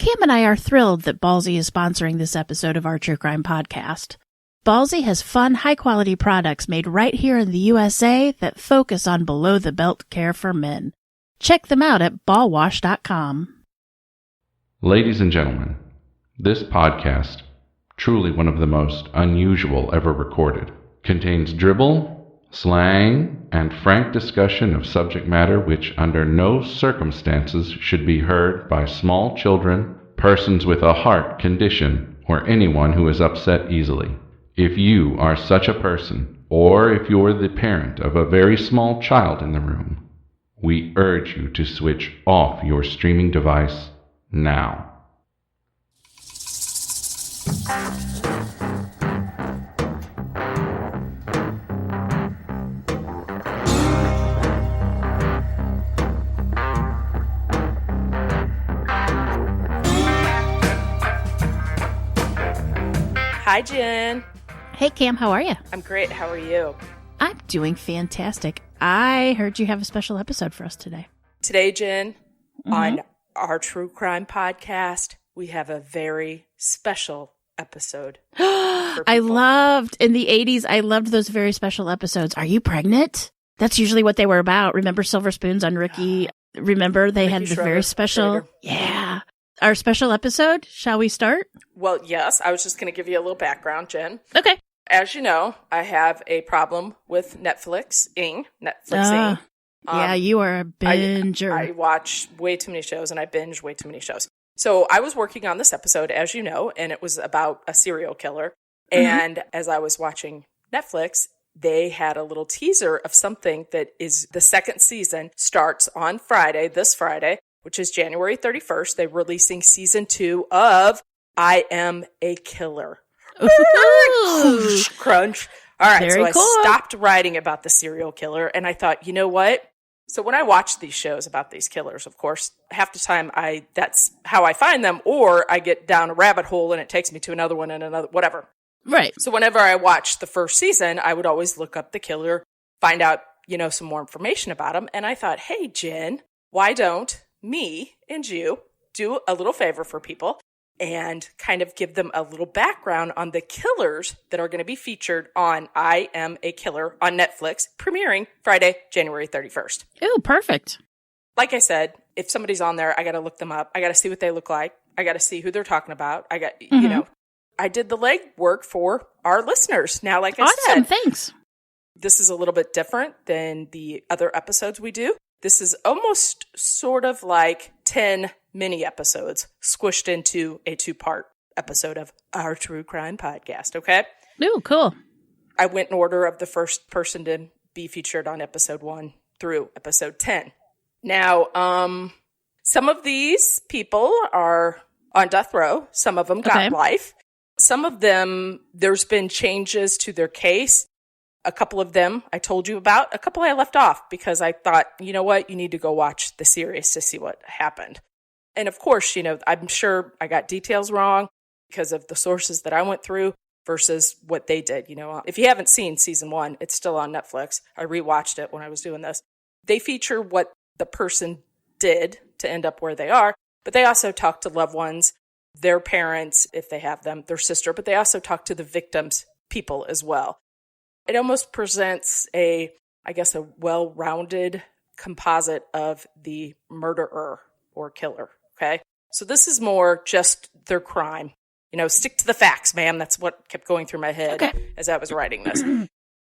Cam and I are thrilled that Ballsy is sponsoring this episode of our True Crime Podcast. Ballsy has fun, high-quality products made right here in the USA that focus on below-the-belt care for men. Check them out at ballwash.com. Ladies and gentlemen, this podcast, truly one of the most unusual ever recorded, contains dribble, slang, and frank discussion of subject matter which under no circumstances should be heard by small children, persons with a heart condition, or anyone who is upset easily. If you are such a person, or if you're the parent of a very small child in the room, we urge you to switch off your streaming device now. Hi, Jen. Hey, Cam, how are you? I'm great. How are you? I'm doing fantastic. I heard you have a special episode for us today. Today, Jen, on our True Crime Podcast, we have a very special episode. I loved, in the 80s, I loved those very special episodes. Are you pregnant? That's usually what they were about. Remember Silver Spoons on Ricky? Remember they had the very special... Yeah. Our special episode, shall we start? Well, yes. I was just going to give you a little background, Jen. Okay. As you know, I have a problem with Netflixing. Yeah, you are a binger. I watch way too many shows and I binge way too many shows. So I was working on this episode, as you know, and it was about a serial killer. And as I was watching Netflix, they had a little teaser of something that is the second season starts on Friday, this Friday, which is January 31st. They're releasing season 2 of I Am a Killer. Crunch. All right, Very cool. I stopped writing about the serial killer, and I thought, you know what? So when I watch these shows about these killers, of course, half the time that's how I find them, or I get down a rabbit hole and it takes me to another one and another, whatever. Right. So whenever I watched the first season, I would always look up the killer, find out, some more information about him. And I thought, hey, Jen, why don't me and you do a little favor for people and kind of give them a little background on the killers that are going to be featured on I Am a Killer on Netflix, premiering Friday, January 31st. Ooh, perfect. Like I said, if somebody's on there, I got to look them up. I got to see what they look like. I got to see who they're talking about. I got, I did the legwork for our listeners. Now, like I said. Awesome, thanks. This is a little bit different than the other episodes we do. This is almost sort of like 10 mini episodes squished into a 2-part episode of our True Crime Podcast, okay? Ooh, cool. I went in order of the first person to be featured on episode 1 through episode 10. Now, some of these people are on death row. Some of them got life. Some of them, there's been changes to their case. A couple of them I told you about. A couple I left off because I thought, you know what? You need to go watch the series to see what happened. And of course, I'm sure I got details wrong because of the sources that I went through versus what they did. If you haven't seen season 1, it's still on Netflix. I rewatched it when I was doing this. They feature what the person did to end up where they are, but they also talk to loved ones, their parents, if they have them, their sister, but they also talk to the victims' people as well. It almost presents a well-rounded composite of the murderer or killer, okay? So this is more just their crime. Stick to the facts, ma'am. That's what kept going through my head as I was writing this.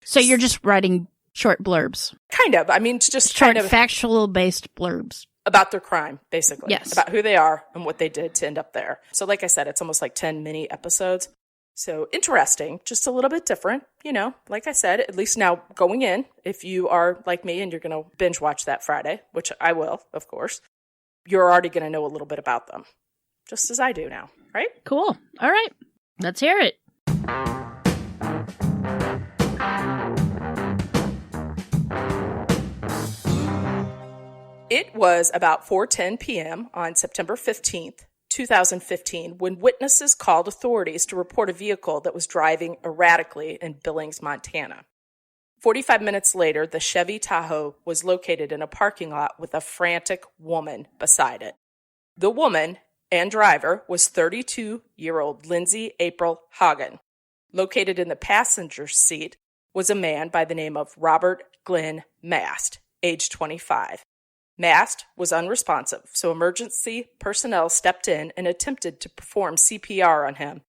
So you're just writing short blurbs? Kind of. I mean, just short, kind of factual-based blurbs. About their crime, basically. Yes. About who they are and what they did to end up there. So like I said, it's almost like 10 mini episodes. So interesting, just a little bit different, like I said, at least now going in, if you are like me and you're going to binge watch that Friday, which I will, of course, you're already going to know a little bit about them, just as I do now, right? Cool. All right. Let's hear it. It was about 4:10 p.m. on September 15th, 2015, when witnesses called authorities to report a vehicle that was driving erratically in Billings, Montana. 45 minutes later, the Chevy Tahoe was located in a parking lot with a frantic woman beside it. The woman, and driver was 32-year-old Lindsay April Hagen. Located in the passenger seat was a man by the name of Robert Glenn Mast, age 25. Mast was unresponsive, so emergency personnel stepped in and attempted to perform CPR on him.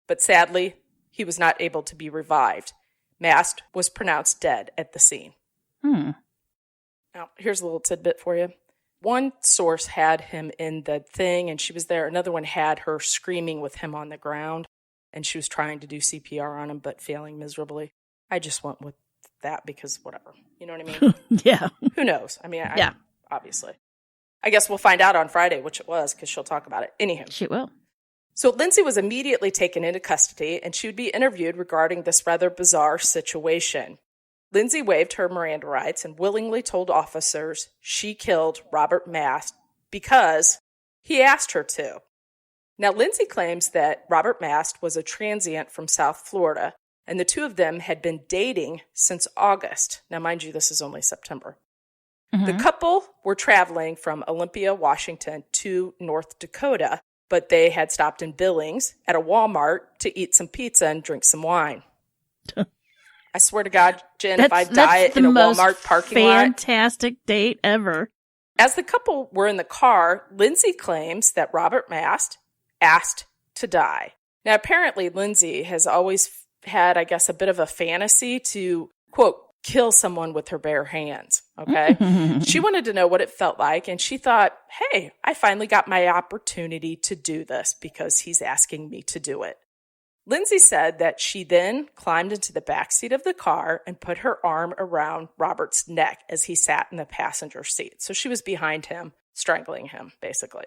But sadly, he was not able to be revived. Mast was pronounced dead at the scene. Now, here's a little tidbit for you. One source had him in the thing, and she was there. Another one had her screaming with him on the ground, and she was trying to do CPR on him, but failing miserably. I just went with that because whatever. You know what I mean? Yeah. Who knows? I mean, yeah. Obviously. I guess we'll find out on Friday which it was because she'll talk about it. Anywho. She will. So Lindsay was immediately taken into custody, and she would be interviewed regarding this rather bizarre situation. Lindsay waived her Miranda rights and willingly told officers she killed Robert Mast because he asked her to. Now, Lindsay claims that Robert Mast was a transient from South Florida, and the two of them had been dating since August. Now, mind you, this is only September. The couple were traveling from Olympia, Washington to North Dakota, but they had stopped in Billings at a Walmart to eat some pizza and drink some wine. I swear to God, Jen, if I die in a Walmart parking lot. Fantastic date ever. As the couple were in the car, Lindsay claims that Robert Mast asked to die. Now, apparently, Lindsay has always had, I guess, a bit of a fantasy to, quote, kill someone with her bare hands, okay? She wanted to know what it felt like, and she thought, hey, I finally got my opportunity to do this because he's asking me to do it. Lindsay said that she then climbed into the backseat of the car and put her arm around Robert's neck as he sat in the passenger seat. So she was behind him, strangling him, basically.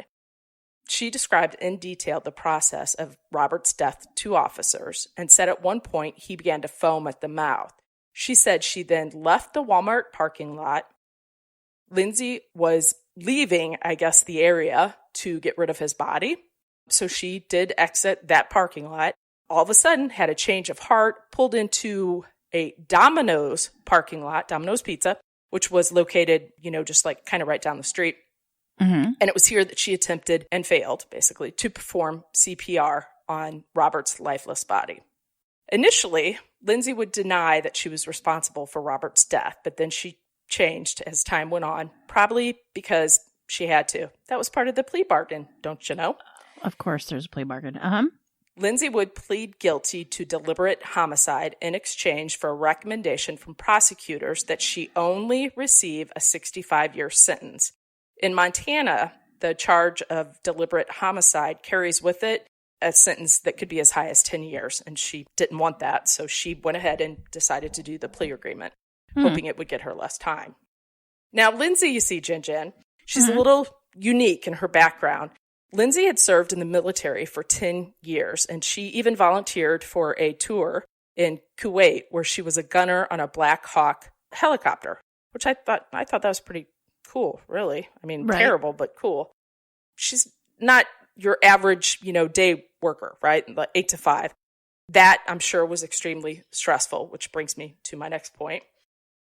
She described in detail the process of Robert's death to officers and said at one point he began to foam at the mouth. She said she then left the Walmart parking lot. Lindsay was leaving, I guess, the area to get rid of his body. So she did exit that parking lot. All of a sudden, had a change of heart, pulled into a Domino's parking lot, Domino's Pizza, which was located, just like kind of right down the street. And it was here that she attempted and failed, basically, to perform CPR on Robert's lifeless body. Initially, Lindsay would deny that she was responsible for Robert's death, but then she changed as time went on, probably because she had to. That was part of the plea bargain, don't you know? Of course, there's a plea bargain. Lindsay would plead guilty to deliberate homicide in exchange for a recommendation from prosecutors that she only receive a 65-year sentence. In Montana, the charge of deliberate homicide carries with it a sentence that could be as high as 10 years, and she didn't want that, so she went ahead and decided to do the plea agreement, hoping it would get her less time. Now, Lindsay, you see, Jen, she's a little unique in her background. Lindsay had served in the military for 10 years, and she even volunteered for a tour in Kuwait where she was a gunner on a Black Hawk helicopter, which I thought that was pretty cool, really. I mean, right. Terrible, but cool. She's not your average, day worker, right? Like 8 to 5. That, I'm sure, was extremely stressful, which brings me to my next point.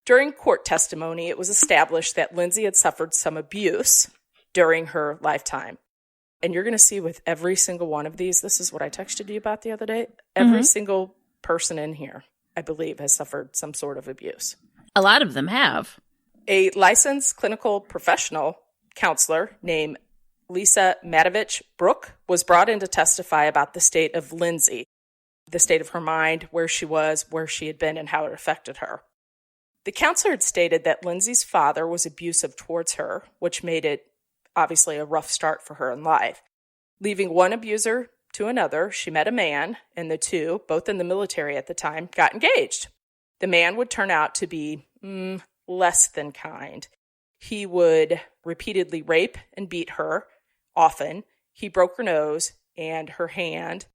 During court testimony, it was established that Lindsay had suffered some abuse during her lifetime. And you're going to see with every single one of these, this is what I texted you about the other day, every single person in here, I believe, has suffered some sort of abuse. A lot of them have. A licensed clinical professional counselor named Lisa Matovich Brooke was brought in to testify about the state of Lindsay, the state of her mind, where she was, where she had been, and how it affected her. The counselor had stated that Lindsay's father was abusive towards her, which made it obviously a rough start for her in life. Leaving one abuser to another, she met a man, and the two, both in the military at the time, got engaged. The man would turn out to be less than kind. He would repeatedly rape and beat her. Often, he broke her nose and her hand.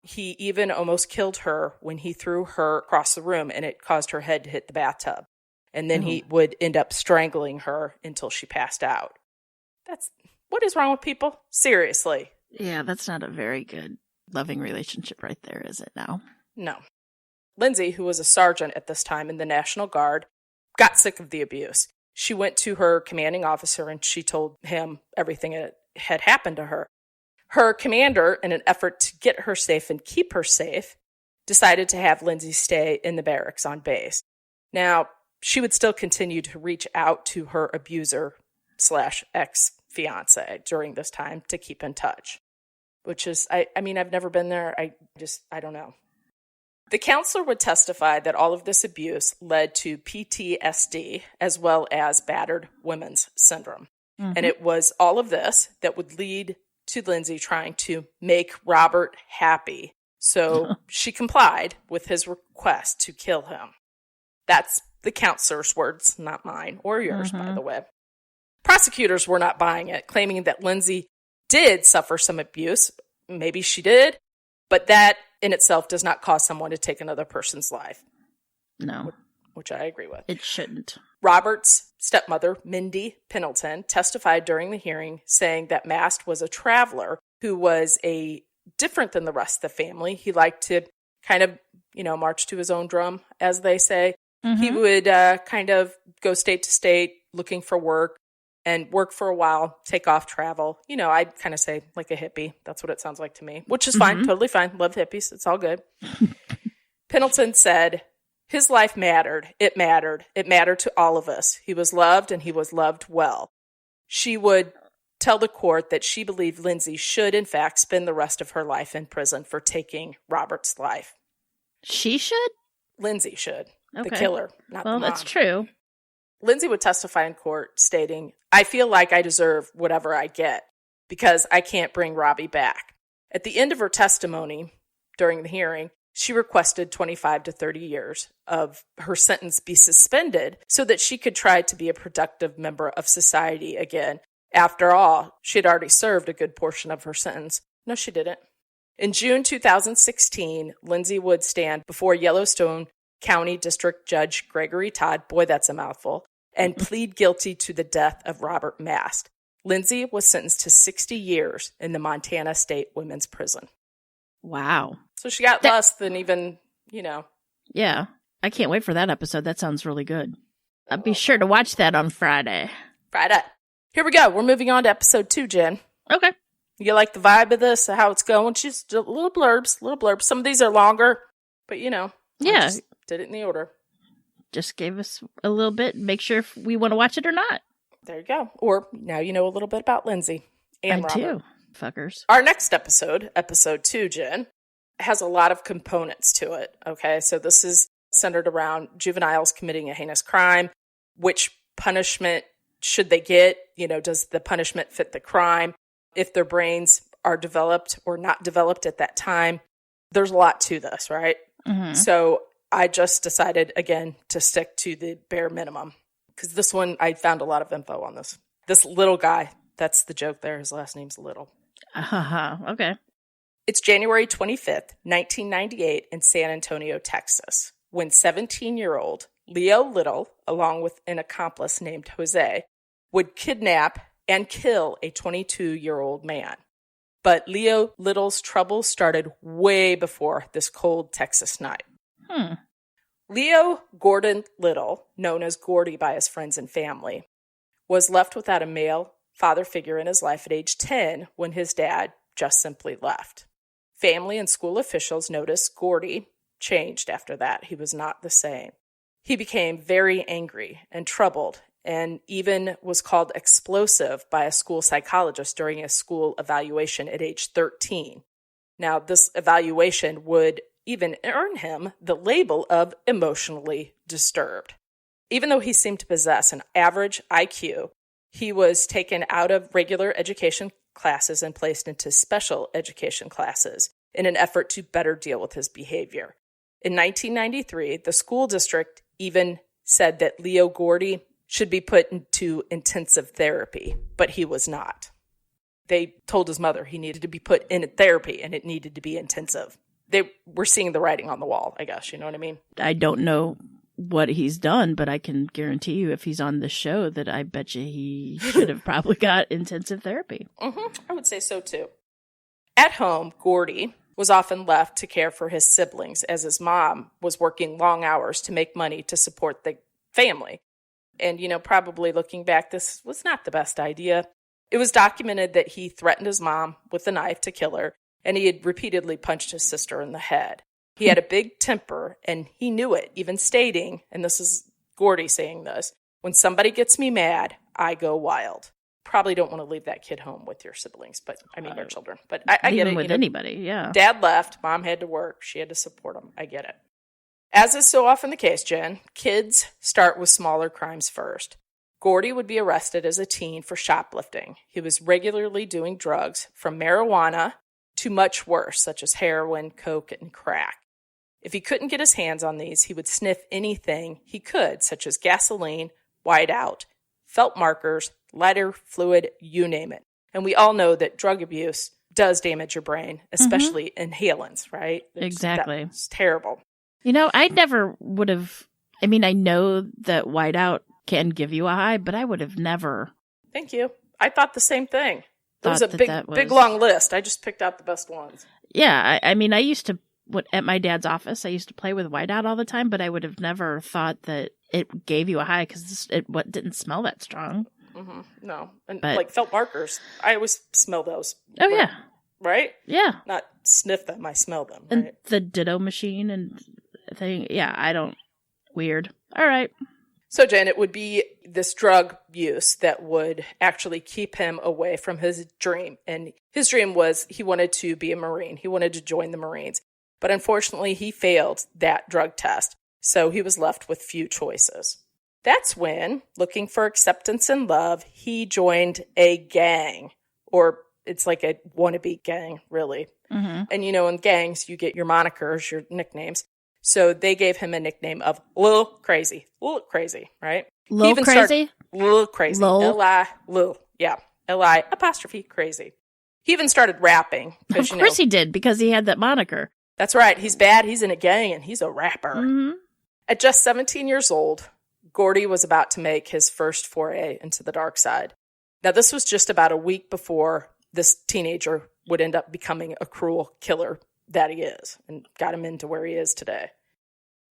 He even almost killed her when he threw her across the room, and it caused her head to hit the bathtub. And then he would end up strangling her until she passed out. What is wrong with people? Seriously. Yeah, that's not a very good, loving relationship right there, is it now? No. Lindsay, who was a sergeant at this time in the National Guard, got sick of the abuse. She went to her commanding officer and she told him everything that had happened to her. Her commander, in an effort to get her safe and keep her safe, decided to have Lindsay stay in the barracks on base. Now, she would still continue to reach out to her abuser / ex-fiance during this time to keep in touch, which is, I mean, I've never been there. I don't know. The counselor would testify that all of this abuse led to PTSD as well as battered women's syndrome. Mm-hmm. And it was all of this that would lead to Lindsay trying to make Robert happy. So she complied with his request to kill him. That's the counselor's words, not mine or yours, by the way. Prosecutors were not buying it, claiming that Lindsay did suffer some abuse. Maybe she did, but that in itself does not cause someone to take another person's life. No. Which I agree with. It shouldn't. Robert's stepmother, Mindy Pendleton, testified during the hearing saying that Mast was a traveler who was different than the rest of the family. He liked to kind of, march to his own drum, as they say. Mm-hmm. He would kind of go state to state looking for work and work for a while, take off, travel. I'd kind of say like a hippie. That's what it sounds like to me, which is fine. Totally fine. Love hippies. It's all good. Pendleton said, his life mattered. It mattered. It mattered to all of us. He was loved and he was loved well. She would tell the court that she believed Lindsay should, in fact, spend the rest of her life in prison for taking Robert's life. She should? Lindsay should. Okay. The killer, not the mom. Well, that's true. Lindsay would testify in court stating, I feel like I deserve whatever I get because I can't bring Robbie back. At the end of her testimony during the hearing, she requested 25 to 30 years of her sentence be suspended so that she could try to be a productive member of society again. After all, she had already served a good portion of her sentence. No, she didn't. In June 2016, Lindsay would stand before Yellowstone County District Judge Gregory Todd, boy, that's a mouthful, and plead guilty to the death of Robert Mast. Lindsay was sentenced to 60 years in the Montana State Women's Prison. Wow. So she got less than even, Yeah. I can't wait for that episode. That sounds really good. I'll be sure to watch that on Friday. Here we go. We're moving on to episode 2, Jen. Okay. You like the vibe of this, how it's going? Just little blurbs. Some of these are longer, but Yeah. I just did it in the order. Just gave us a little bit. Make sure if we want to watch it or not. There you go. Or now you know a little bit about Lindsay and Robert. Too. Fuckers. Our next episode 2, Jen, has a lot of components to it. Okay, so this is centered around juveniles committing a heinous crime. Which punishment should they get? Does the punishment fit the crime? If their brains are developed or not developed at that time. There's a lot to this, right? Mm-hmm. So I just decided, again, to stick to the bare minimum. Because this one, I found a lot of info on this. This little guy, that's the joke there. His last name's Little. Okay. It's January 25th, 1998 in San Antonio, Texas, when 17-year-old Leo Little, along with an accomplice named Jose, would kidnap and kill a 22-year-old man. But Leo Little's trouble started way before this cold Texas night. Leo Gordon Little, known as Gordy by his friends and family, was left without a male father figure in his life at age 10 when his dad just simply left. Family and school officials noticed Gordy changed after that. He was not the same. He became very angry and troubled and even was called explosive by a school psychologist during a school evaluation at age 13. Now, this evaluation would even earn him the label of emotionally disturbed. Even though he seemed to possess an average IQ, he was taken out of regular education classes and placed into special education classes in an effort to better deal with his behavior. In 1993, the school district even said that Leo Gordy should be put into intensive therapy, but he was not. They told his mother he needed to be put in therapy and it needed to be intensive. They were seeing the writing on the wall, I guess. You know what I mean? I don't know what he's done, but I can guarantee you if he's on the show that I bet you he should have probably got intensive therapy. I would say so too. At home, Gordy was often left to care for his siblings as his mom was working long hours to make money to support the family. And, probably looking back, this was not the best idea. It was documented that he threatened his mom with a knife to kill her, and he had repeatedly punched his sister in the head. He had a big temper, and he knew it, even stating, and this is Gordy saying this, "When somebody gets me mad, I go wild." Probably don't want to leave that kid home with your siblings, but I mean your children. But I get it. With anybody, yeah. Dad left, mom had to work, she had to support him. I get it. As is so often the case, Jen, kids start with smaller crimes first. Gordy would be arrested as a teen for shoplifting. He was regularly doing drugs, from marijuana to much worse, such as heroin, coke, and crack. If he couldn't get his hands on these, he would sniff anything he could, such as gasoline, whiteout, felt markers, lighter fluid, you name it. And we all know that drug abuse does damage your brain, especially inhalants, right? Exactly. It's terrible. I never would have, I know that whiteout can give you a high, but I would have never. Thank you. I thought the same thing. It was a big, long list. I just picked out the best ones. Yeah. I used to, at my dad's office, I used to play with whiteout all the time, but I would have never thought that it gave you a high because it didn't smell that strong. Mm-hmm. No. And like felt markers, I always smell those. Oh, yeah. Right? Yeah. Not sniff them, I smell them. And right? the ditto machine and thing. Yeah, weird. All right. So, Jen, it would be this drug use that would actually keep him away from his dream. And his dream was he wanted to be a Marine. He wanted to join the Marines. But unfortunately, he failed that drug test. So he was left with few choices. That's when, looking for acceptance and love, he joined a gang. Or it's like a wannabe gang, really. Mm-hmm. And in gangs, you get your monikers, your nicknames. So they gave him a nickname of Lil Crazy. Lil Crazy, right? Lil Crazy? Lil Crazy. L-I, Lil. Yeah. L-I apostrophe crazy. He even started rapping. Of course he did, because he had that moniker. That's right. He's bad. He's in a gang, and he's a rapper. Mm-hmm. At just 17 years old, Gordy was about to make his first foray into the dark side. Now, this was just about a week before this teenager would end up becoming a cruel killer that he is, and got him into where he is today.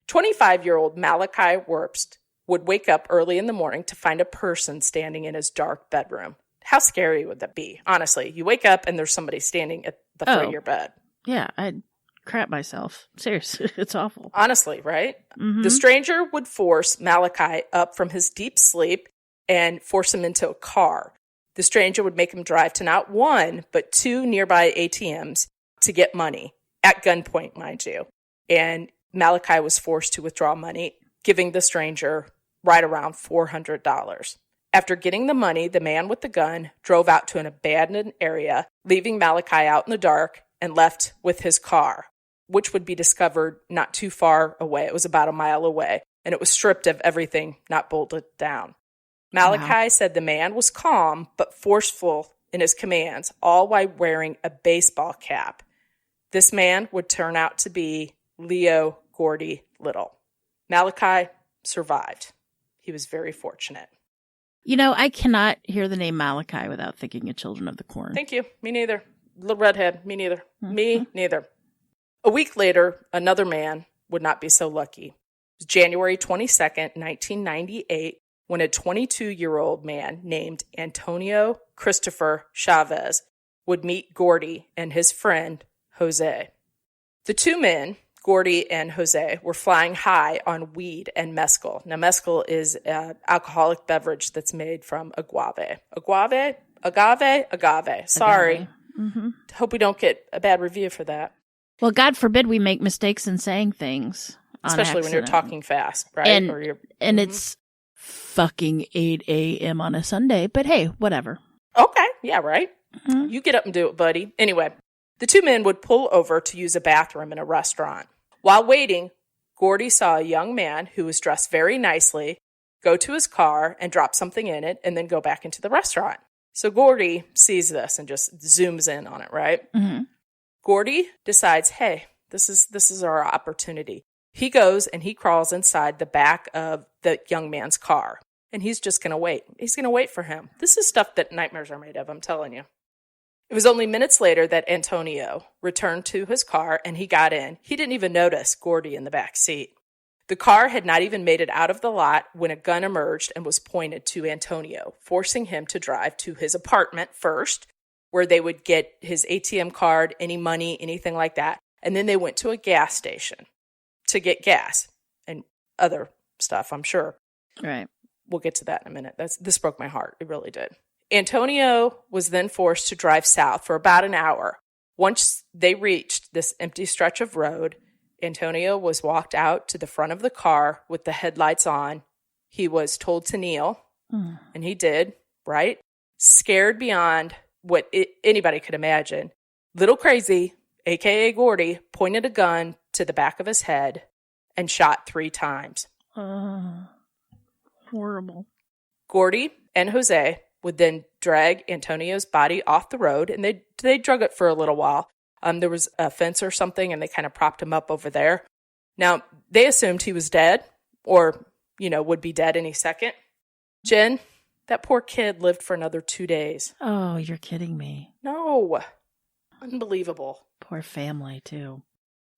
25-year-old Malachi Werpst would wake up early in the morning to find a person standing in his dark bedroom. How scary would that be? Honestly, you wake up and there's somebody standing at the foot of your bed. Yeah, I'd crap myself. Seriously, it's awful. Honestly, right? Mm-hmm. The stranger would force Malachi up from his deep sleep and force him into a car. The stranger would make him drive to not one, but two nearby ATMs to get money. At gunpoint, mind you. And Malachi was forced to withdraw money, giving the stranger right around $400. After getting the money, the man with the gun drove out to an abandoned area, leaving Malachi out in the dark, and left with his car, which would be discovered not too far away. It was about a mile away, and it was stripped of everything, not bolted down. Malachi said the man was calm but forceful in his commands, all while wearing a baseball cap. This man would turn out to be Leo Gordy Little. Malachi survived. He was very fortunate. I cannot hear the name Malachi without thinking of Children of the Corn. Thank you. Me neither. Little redhead. Me neither. Mm-hmm. Me neither. A week later, another man would not be so lucky. It was January 22nd, 1998, when a 22-year-old man named Antonio Christopher Chavez would meet Gordy and his friend, Jose. The two men, Gordy and Jose, were flying high on weed and mezcal. Now, mezcal is an alcoholic beverage that's made from agave. Agave. Sorry. Mm-hmm. Hope we don't get a bad review for that. Well, God forbid we make mistakes in saying things. Especially when you're talking fast, right? And it's fucking 8 a.m. on a Sunday, but hey, whatever. Okay, yeah, right. Mm-hmm. You get up and do it, buddy. Anyway, the two men would pull over to use a bathroom in a restaurant. While waiting, Gordy saw a young man who was dressed very nicely go to his car and drop something in it and then go back into the restaurant. So Gordy sees this and just zooms in on it, right? Mm-hmm. Gordy decides, hey, this is our opportunity. He goes and he crawls inside the back of the young man's car. And he's just going to wait. He's going to wait for him. This is stuff that nightmares are made of, I'm telling you. It was only minutes later that Antonio returned to his car and he got in. He didn't even notice Gordy in the back seat. The car had not even made it out of the lot when a gun emerged and was pointed to Antonio, forcing him to drive to his apartment first, where they would get his ATM card, any money, anything like that. And then they went to a gas station to get gas and other stuff, I'm sure. Right. We'll get to that in a minute. This broke my heart. It really did. Antonio was then forced to drive south for about an hour. Once they reached this empty stretch of road, Antonio was walked out to the front of the car with the headlights on. He was told to kneel, and he did, right? Scared beyond what anybody could imagine. Little Crazy, a.k.a. Gordy, pointed a gun to the back of his head and shot 3 times. Horrible. Gordy and Jose would then drag Antonio's body off the road, and they drug it for a little while. There was a fence or something, and they kind of propped him up over there. Now, they assumed he was dead or, would be dead any second. Jen, that poor kid lived for another 2 days. Oh, you're kidding me. No. Unbelievable. Poor family, too.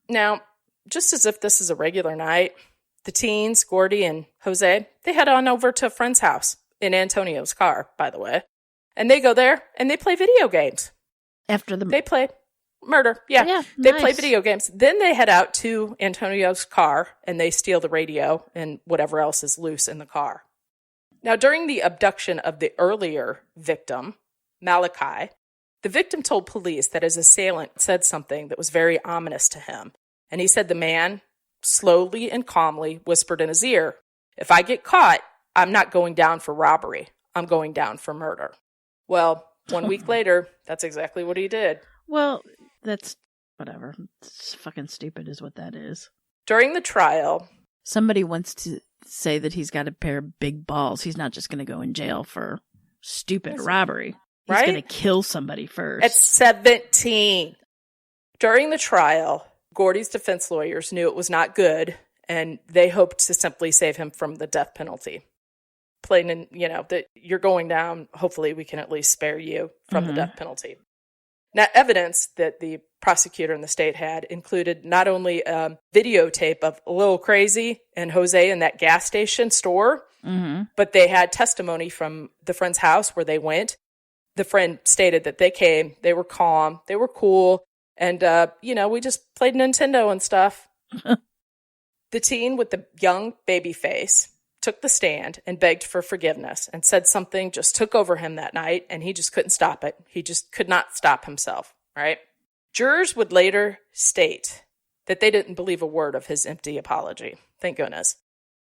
Now, just as if this is a regular night, the teens, Gordy and Jose, they head on over to a friend's house in Antonio's car, by the way. And they go there, and they play video games. They play murder. Yeah. They play video games. Then they head out to Antonio's car, and they steal the radio and whatever else is loose in the car. Now, during the abduction of the earlier victim, Malachi, the victim told police that his assailant said something that was very ominous to him. And he said the man slowly and calmly whispered in his ear, "If I get caught, I'm not going down for robbery. I'm going down for murder." Well, 1 week later, that's exactly what he did. Well, that's whatever. It's fucking stupid is what that is. During the trial, somebody wants to say that he's got a pair of big balls. He's not just going to go in jail for stupid robbery. He's going to kill somebody first. At 17. During the trial, Gordy's defense lawyers knew it was not good, and they hoped to simply save him from the death penalty. Plain and, that you're going down, hopefully we can at least spare you from the death penalty. Now, evidence that the prosecutor in the state had included not only a videotape of Lil Crazy and Jose in that gas station store, but they had testimony from the friend's house where they went. The friend stated that they came, they were calm, they were cool, and, we just played Nintendo and stuff. The teen with the young baby face took the stand and begged for forgiveness and said something just took over him that night, and he just couldn't stop it. He just could not stop himself, right? Jurors would later state that they didn't believe a word of his empty apology. Thank goodness.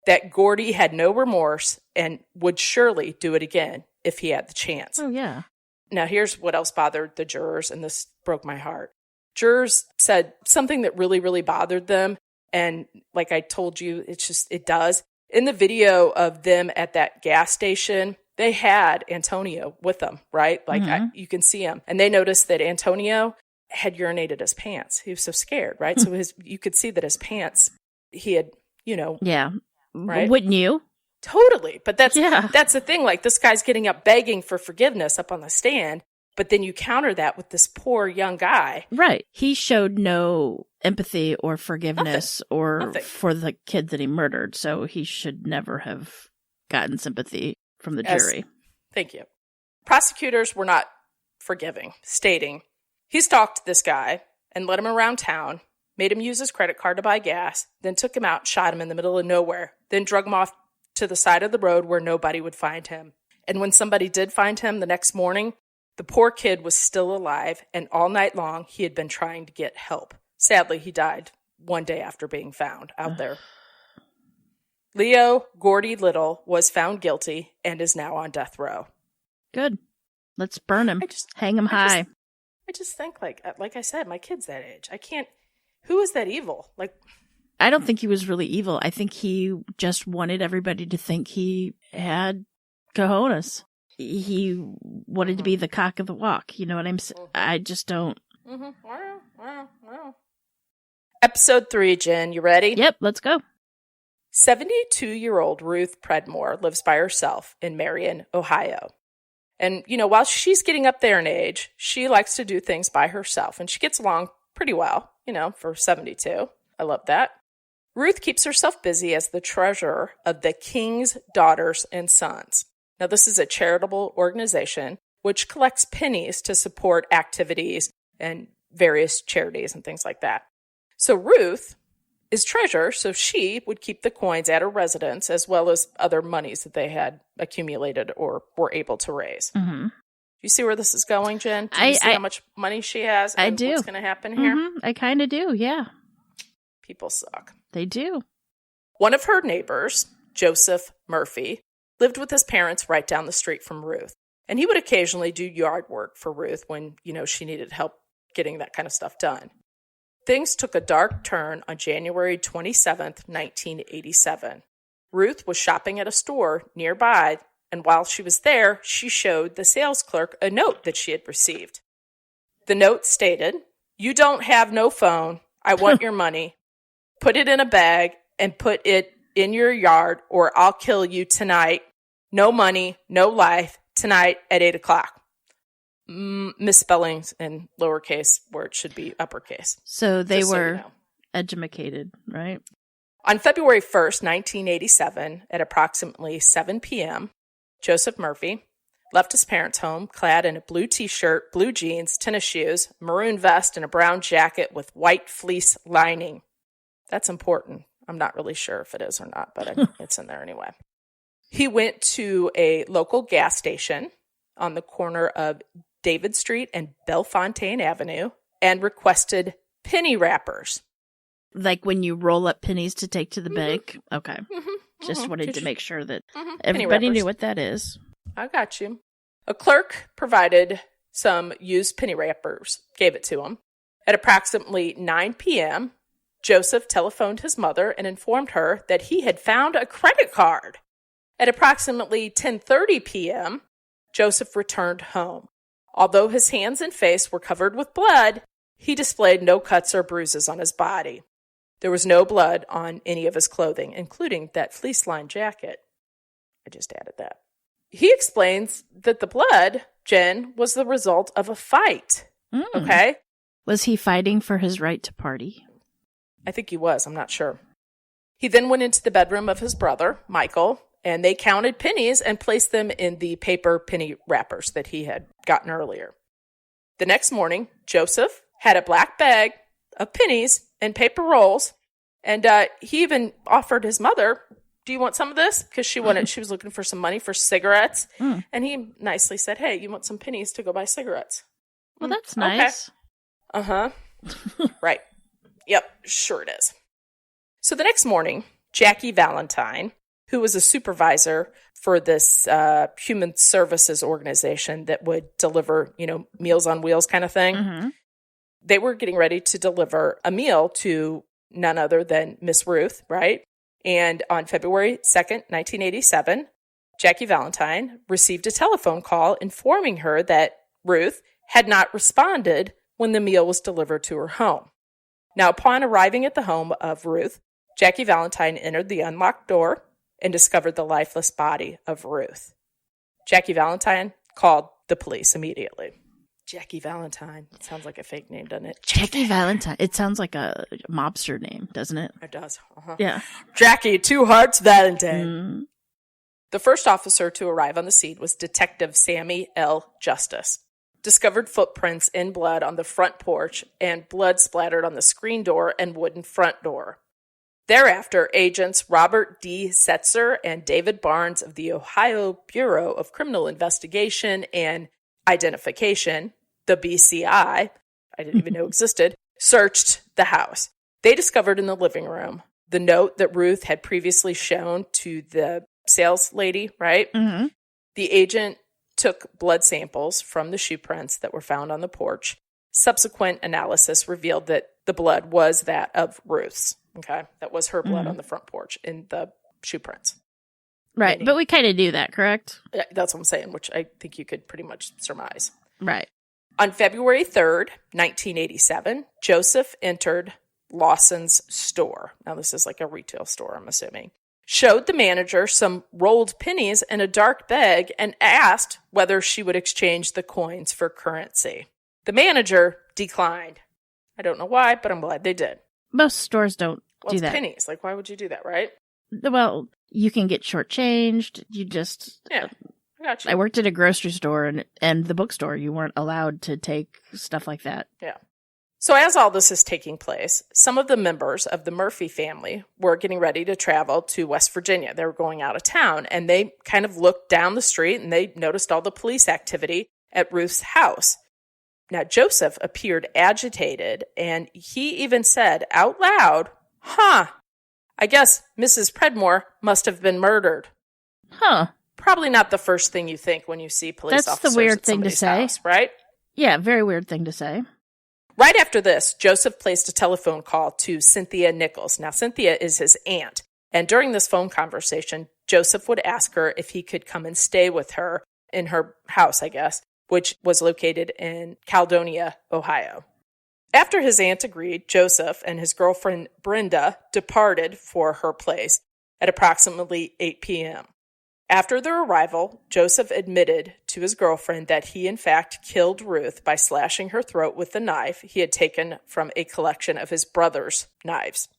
That Gordy had no remorse and would surely do it again if he had the chance. Oh, yeah. Now, here's what else bothered the jurors, and this broke my heart. Jurors said something that really, really bothered them, and like I told you, it does. In the video of them at that gas station, they had Antonio with them, right? Like you can see him. And they noticed that Antonio had urinated his pants. He was so scared, right? So you could see that his pants, he had, Yeah. Right? Wouldn't you? Totally. But that's the thing. Like, this guy's getting up begging for forgiveness up on the stand. But then you counter that with this poor young guy. Right. He showed no empathy or forgiveness Nothing. for the kid that he murdered. So he should never have gotten sympathy from the jury. Thank you. Prosecutors were not forgiving, stating, he stalked this guy and led him around town, made him use his credit card to buy gas, then took him out, shot him in the middle of nowhere, then drug him off to the side of the road where nobody would find him. And when somebody did find him the next morning, the poor kid was still alive, and all night long he had been trying to get help. Sadly, he died one day after being found out there. Leo Gordy Little was found guilty and is now on death row. Good. Let's burn him. Hang him high. I just think, like I said, my kid's that age. I can't. Who is that evil? Like, I don't think he was really evil. I think he just wanted everybody to think he had cojones. He wanted to be the cock of the walk. You know what I'm saying? I just don't. Wow. Episode 3, Jen. You ready? Yep, let's go. 72-year-old Ruth Predmore lives by herself in Marion, Ohio. And, while she's getting up there in age, she likes to do things by herself. And she gets along pretty well, for 72. I love that. Ruth keeps herself busy as the treasurer of the King's Daughters and Sons. Now, this is a charitable organization which collects pennies to support activities and various charities and things like that. So Ruth is treasurer, so she would keep the coins at her residence as well as other monies that they had accumulated or were able to raise. Mm-hmm. You see where this is going, Jen? Do you see how much money she has? I do. What's going to happen here? Mm-hmm. I kind of do, yeah. People suck. They do. One of her neighbors, Joseph Murphy, lived with his parents right down the street from Ruth. And he would occasionally do yard work for Ruth when, she needed help getting that kind of stuff done. Things took a dark turn on January 27th, 1987. Ruth was shopping at a store nearby, and while she was there, she showed the sales clerk a note that she had received. The note stated, "You don't have no phone. I want your money. Put it in a bag and put it in your yard, or I'll kill you tonight. No money, no life, tonight at 8 o'clock. Misspellings in lowercase where it should be uppercase. So they were edumacated, right? On February 1st, 1987, at approximately 7 p.m., Joseph Murphy left his parents' home clad in a blue t-shirt, blue jeans, tennis shoes, maroon vest, and a brown jacket with white fleece lining. That's important. I'm not really sure if it is or not, but it's in there anyway. He went to a local gas station on the corner of David Street and Bellefontaine Avenue and requested penny wrappers. Like when you roll up pennies to take to the bank? Okay. Just wanted to make sure that everybody knew what that is. I got you. A clerk provided some used penny wrappers, gave it to him. At approximately 9 p.m., Joseph telephoned his mother and informed her that he had found a credit card. At approximately 10:30 p.m., Joseph returned home. Although his hands and face were covered with blood, he displayed no cuts or bruises on his body. There was no blood on any of his clothing, including that fleece-lined jacket. I just added that. He explains that the blood, Jen, was the result of a fight. Okay? Was he fighting for his right to party? I think he was. I'm not sure. He then went into the bedroom of his brother, Michael, and they counted pennies and placed them in the paper penny wrappers that he had gotten earlier. The next morning, Joseph had a black bag of pennies and paper rolls, and he even offered his mother, "Do you want some of this?" Because she was looking for some money for cigarettes, and he nicely said, "Hey, you want some pennies to go buy cigarettes?" Well, that's nice. Okay. Right. Yep, sure it is. So the next morning, Jackie Valentine, who was a supervisor for this human services organization that would deliver, Meals on Wheels kind of thing, they were getting ready to deliver a meal to none other than Miss Ruth, right? And on February 2nd, 1987, Jackie Valentine received a telephone call informing her that Ruth had not responded when the meal was delivered to her home. Now, upon arriving at the home of Ruth, Jackie Valentine entered the unlocked door and discovered the lifeless body of Ruth. Jackie Valentine called the police immediately. Jackie Valentine. It sounds like a fake name, doesn't it? Jackie Valentine. It sounds like a mobster name, doesn't it? It does. Yeah. Jackie Two Hearts Valentine. The first officer to arrive on the scene was Detective Sammy L. Justice. Discovered footprints in blood on the front porch and blood splattered on the screen door and wooden front door. Thereafter, agents Robert D. Setzer and David Barnes of the Ohio Bureau of Criminal Investigation and Identification, the BCI, I didn't even know existed, searched the house. They discovered in the living room the note that Ruth had previously shown to the sales lady, right? The agent took blood samples from the shoe prints that were found on the porch. Subsequent analysis revealed that the blood was that of Ruth's. Okay, that was her blood on the front porch in the shoe prints. Right, but we kind of knew that, correct? That's what I'm saying, which I think you could pretty much surmise. Right. On February 3rd, 1987, Joseph entered Lawson's store. Now, this is like a retail store, I'm assuming. Showed the manager some rolled pennies in a dark bag and asked whether she would exchange the coins for currency. The manager declined. I don't know why, but I'm glad they did. Most stores don't Well, it's pennies. Like, why would you do that, right? Well, you can get shortchanged. You just... Yeah, I got you. I worked at a grocery store and the bookstore. You weren't allowed to take stuff like that. Yeah. So as all this is taking place, some of the members of the Murphy family were getting ready to travel to West Virginia. They were going out of town, and they kind of looked down the street, and they noticed all the police activity at Ruth's house. Now, Joseph appeared agitated, and he even said out loud, I guess Mrs. Predmore must have been murdered. Huh. Probably not the first thing you think when you see police officers That's the weird at thing to somebody's say. house, right? Yeah, very weird thing to say. Right after this, Joseph placed a telephone call to Cynthia Nichols. Now, Cynthia is his aunt, and during this phone conversation, Joseph would ask her if he could come and stay with her in her house, I guess, which was located in Caledonia, Ohio. After his aunt agreed, Joseph and his girlfriend Brenda departed for her place at approximately 8 p.m. After their arrival, Joseph admitted to his girlfriend that he in fact killed Ruth by slashing her throat with the knife he had taken from a collection of his brother's knives.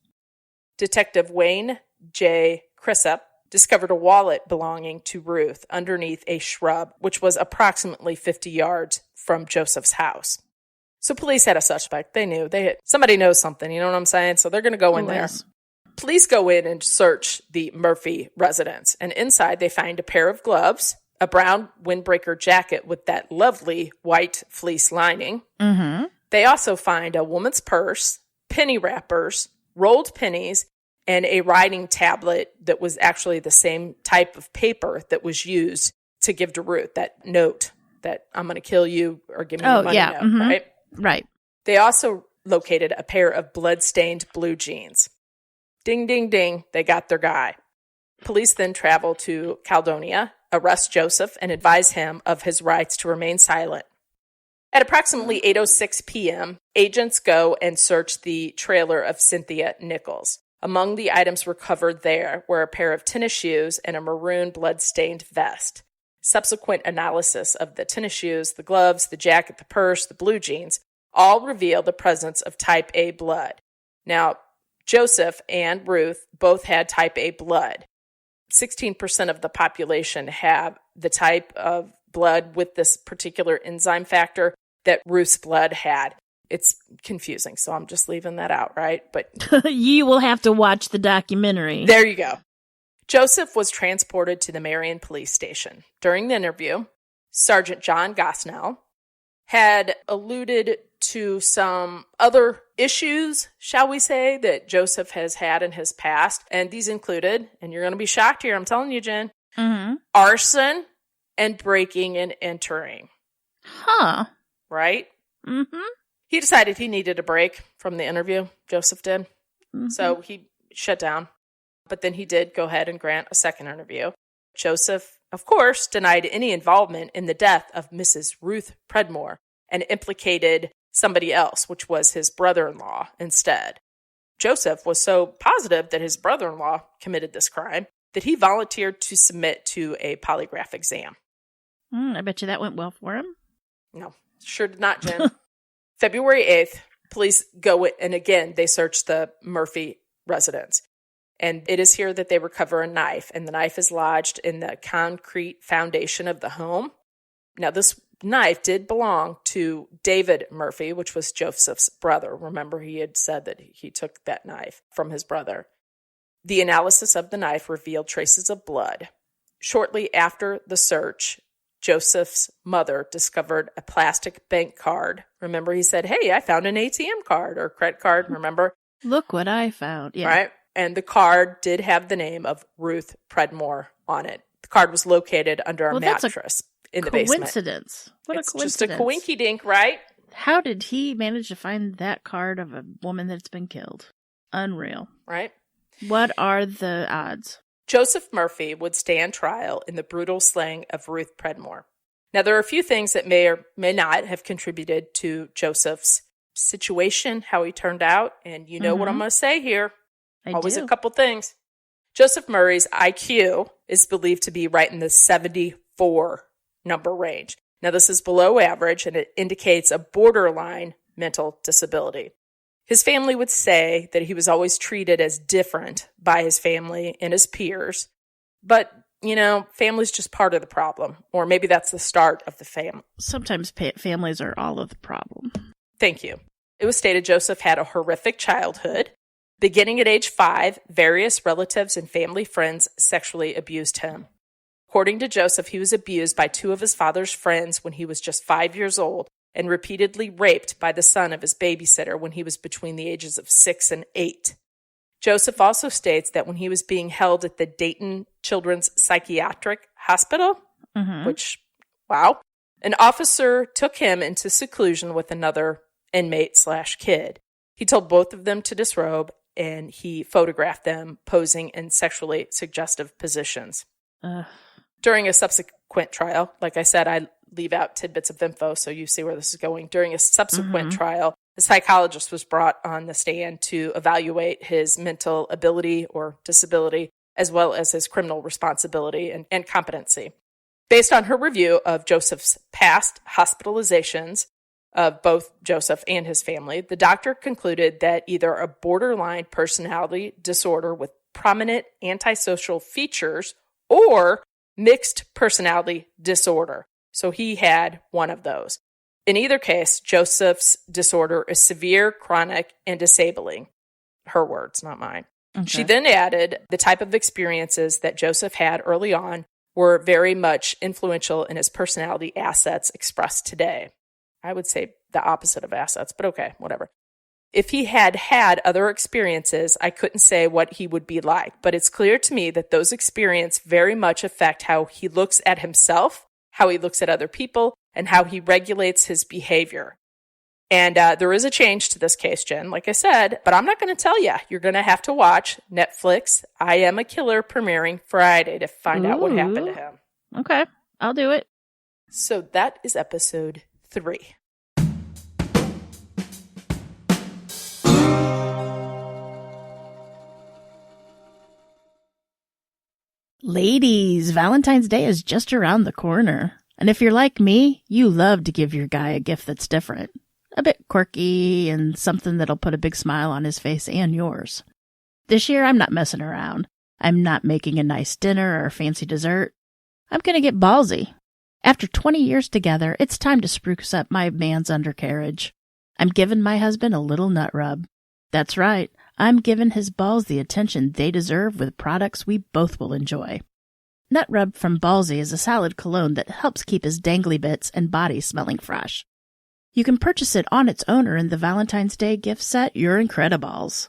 Detective Wayne J. Crisp discovered a wallet belonging to Ruth underneath a shrub, which was approximately 50 yards from Joseph's house. So police had a suspect. They knew. Somebody knows something, you know what I'm saying? So they're going to go in there. Police go in and search the Murphy residence, and inside they find a pair of gloves, a brown windbreaker jacket with that lovely white fleece lining. Mm-hmm. They also find a woman's purse, penny wrappers, rolled pennies, and a writing tablet that was actually the same type of paper that was used to give to Ruth, that note that I'm going to kill you or give me your money note, mm-hmm. right? Right. They also located a pair of blood-stained blue jeans. Ding, ding, ding, they got their guy. Police then travel to Caledonia, arrest Joseph, and advise him of his rights to remain silent. At approximately 8:06 p.m., agents go and search the trailer of Cynthia Nichols. Among the items recovered there were a pair of tennis shoes and a maroon blood-stained vest. Subsequent analysis of the tennis shoes, the gloves, the jacket, the purse, the blue jeans, all reveal the presence of type A blood. Now, Joseph and Ruth both had type A blood. 16% of the population have the type of blood with this particular enzyme factor that Ruth's blood had. It's confusing, so I'm just leaving that out, right? But you will have to watch the documentary. There you go. Joseph was transported to the Marion police station. During the interview, Sergeant John Gosnell had alluded to some other issues, shall we say, that Joseph has had in his past. And these included, and you're going to be shocked here, I'm telling you, Jen, arson and breaking and entering. Huh. Right? Mm-hmm. He decided he needed a break from the interview, Joseph did. Mm-hmm. So he shut down. But then he did go ahead and grant a second interview. Joseph, of course, denied any involvement in the death of Mrs. Ruth Predmore and implicated somebody else, which was his brother-in-law instead. Joseph was so positive that his brother-in-law committed this crime that he volunteered to submit to a polygraph exam. I bet you that went well for him. No, sure did not, Jen. February 8th, police go and again, they search the Murphy residence. And it is here that they recover a knife, and the knife is lodged in the concrete foundation of the home. Now, this knife did belong to David Murphy, which was Joseph's brother. Remember, he had said that he took that knife from his brother. The analysis of the knife revealed traces of blood. Shortly after the search, Joseph's mother discovered a plastic bank card. Remember, he said, hey, I found an ATM card or credit card, remember? Look what I found. Yeah. Right? And the card did have the name of Ruth Predmore on it. The card was located under a mattress in the basement. Coincidence. What It's a coincidence. just a coinky-dink, right? How did he manage to find that card of a woman that's been killed? Unreal. Right? What are the odds? Joseph Murphy would stand trial in the brutal slaying of Ruth Predmore. Now, there are a few things that may or may not have contributed to Joseph's situation, how he turned out, and you know what I'm going to say here. Always a couple things. Joseph Murray's IQ is believed to be right in the 74 number range. Now, this is below average, and it indicates a borderline mental disability. His family would say that he was always treated as different by his family and his peers. But, family's just part of the problem. Or maybe that's the start of the family. Sometimes families are all of the problem. Thank you. It was stated Joseph had a horrific childhood. Beginning at age 5, various relatives and family friends sexually abused him. According to Joseph, he was abused by 2 of his father's friends when he was just 5 years old and repeatedly raped by the son of his babysitter when he was between the ages of 6 and 8. Joseph also states that when he was being held at the Dayton Children's Psychiatric Hospital, which, wow, an officer took him into seclusion with another inmate/kid. He told both of them to disrobe, and he photographed them posing in sexually suggestive positions. During a subsequent trial, like I said, I leave out tidbits of info so you see where this is going. During a subsequent trial, a psychologist was brought on the stand to evaluate his mental ability or disability, as well as his criminal responsibility and competency. Based on her review of Joseph's past hospitalizations of both Joseph and his family, the doctor concluded that either a borderline personality disorder with prominent antisocial features or mixed personality disorder. So he had one of those. In either case, Joseph's disorder is severe, chronic, and disabling. Her words, not mine. Okay. She then added the type of experiences that Joseph had early on were very much influential in his personality assets expressed today. I would say the opposite of assets, but okay, whatever. If he had had other experiences, I couldn't say what he would be like, but it's clear to me that those experiences very much affect how he looks at himself, how he looks at other people, and how he regulates his behavior. And there is a change to this case, Jen, like I said, but I'm not going to tell you. You're going to have to watch Netflix I Am a Killer premiering Friday to find out what happened to him. Okay, I'll do it. So that is episode 3. Ladies, Valentine's Day is just around the corner. And if you're like me, you love to give your guy a gift that's different. A bit quirky and something that'll put a big smile on his face and yours. This year, I'm not messing around. I'm not making a nice dinner or a fancy dessert. I'm going to get ballsy. After 20 years together, it's time to spruce up my man's undercarriage. I'm giving my husband a little nut rub. That's right. I'm giving his balls the attention they deserve with products we both will enjoy. Nut Rub from Ballsy is a solid cologne that helps keep his dangly bits and body smelling fresh. You can purchase it on its own or in the Valentine's Day gift set, You're Incrediballs.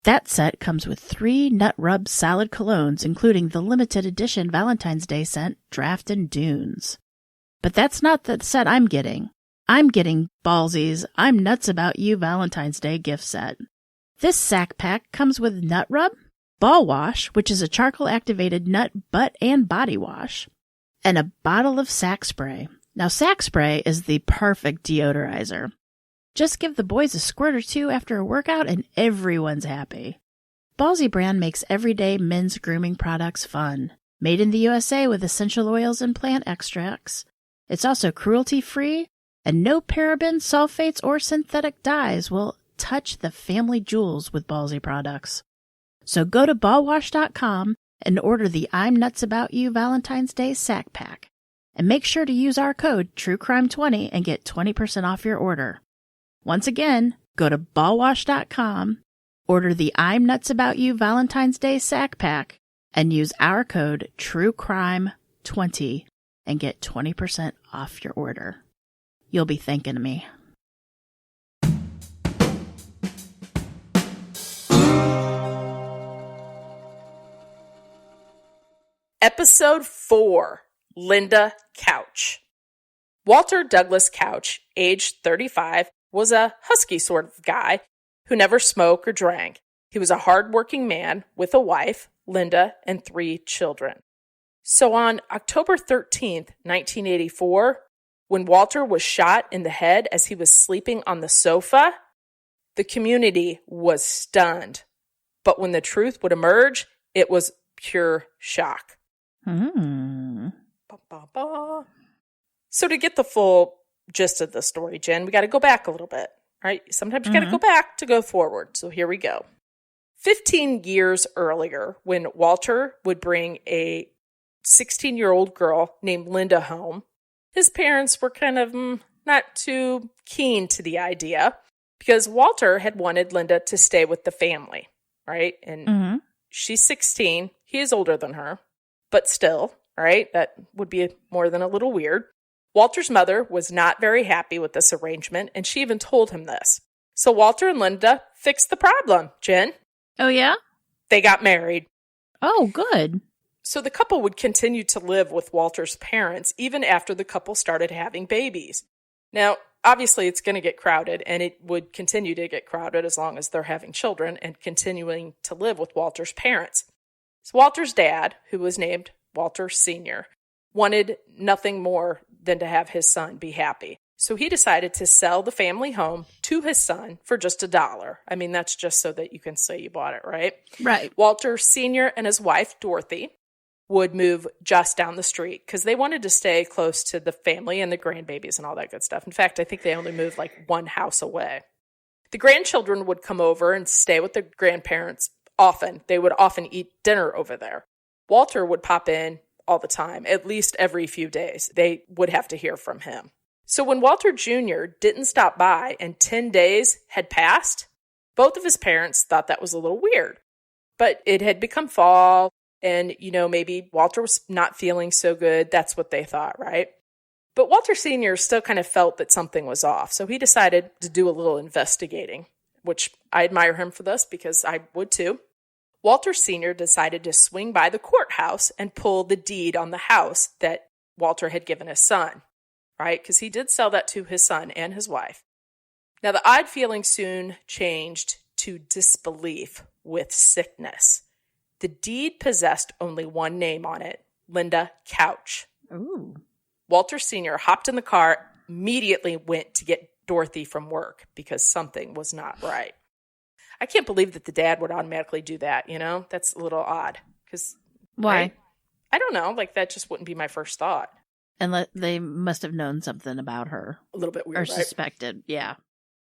That set comes with 3 Nut Rub salad colognes, including the limited edition Valentine's Day scent, Draft and Dunes. But that's not the set I'm getting. I'm getting Ballsy's I'm Nuts About You Valentine's Day gift set. This sack pack comes with Nut Rub, Ball Wash, which is a charcoal-activated nut, butt, and body wash, and a bottle of Sack Spray. Now, Sack Spray is the perfect deodorizer. Just give the boys a squirt or 2 after a workout and everyone's happy. Ballsy brand makes everyday men's grooming products fun. Made in the USA with essential oils and plant extracts. It's also cruelty-free, and no parabens, sulfates, or synthetic dyes will touch the family jewels with Ballsy products. So go to ballwash.com and order the I'm Nuts About You Valentine's Day sack pack. And make sure to use our code TrueCrime20 and get 20% off your order. Once again, go to ballwash.com, order the I'm Nuts About You Valentine's Day sack pack, and use our code TrueCrime20 and get 20% off your order. You'll be thanking me. Episode 4, Linda Couch. Walter Douglas Couch, aged 35, was a husky sort of guy who never smoked or drank. He was a hard-working man with a wife, Linda, and 3 children. So on October 13th, 1984, when Walter was shot in the head as he was sleeping on the sofa, the community was stunned. But when the truth would emerge, it was pure shock. So to get the full gist of the story, Jen, we got to go back a little bit. right? Sometimes you got to go back to go forward. So here we go. 15 years earlier, when Walter would bring a 16-year-old girl named Linda home, his parents were kind of not too keen to the idea because Walter had wanted Linda to stay with the family, right? And she's 16. He is older than her, but still, right? That would be more than a little weird. Walter's mother was not very happy with this arrangement, and she even told him this. So Walter and Linda fixed the problem, Jen. Oh, yeah? They got married. Oh, good. So the couple would continue to live with Walter's parents even after the couple started having babies. Now, obviously, it's going to get crowded, and it would continue to get crowded as long as they're having children and continuing to live with Walter's parents. So Walter's dad, who was named Walter Sr., wanted nothing more than to have his son be happy. So he decided to sell the family home to his son for just $1. I mean, that's just so that you can say you bought it, right? Right. Walter Sr. and his wife, Dorothy, would move just down the street because they wanted to stay close to the family and the grandbabies and all that good stuff. In fact, I think they only moved like one house away. The grandchildren would come over and stay with the grandparents often. They would often eat dinner over there. Walter would pop in all the time, at least every few days. They would have to hear from him. So when Walter Jr. didn't stop by and 10 days had passed, both of his parents thought that was a little weird. But it had become fall, and, maybe Walter was not feeling so good. That's what they thought, right? But Walter Sr. still kind of felt that something was off, so he decided to do a little investigating, which I admire him for this because I would too. Walter Sr. decided to swing by the courthouse and pull the deed on the house that Walter had given his son. Right? Because he did sell that to his son and his wife. Now, the odd feeling soon changed to disbelief with sickness. The deed possessed only one name on it, Linda Couch. Ooh. Walter Sr. hopped in the car, immediately went to get Dorothy from work because something was not right. I can't believe that the dad would automatically do that, That's a little odd. Why? Right? I don't know. That just wouldn't be my first thought. And they must have known something about her. A little bit weird, or right? suspected, yeah.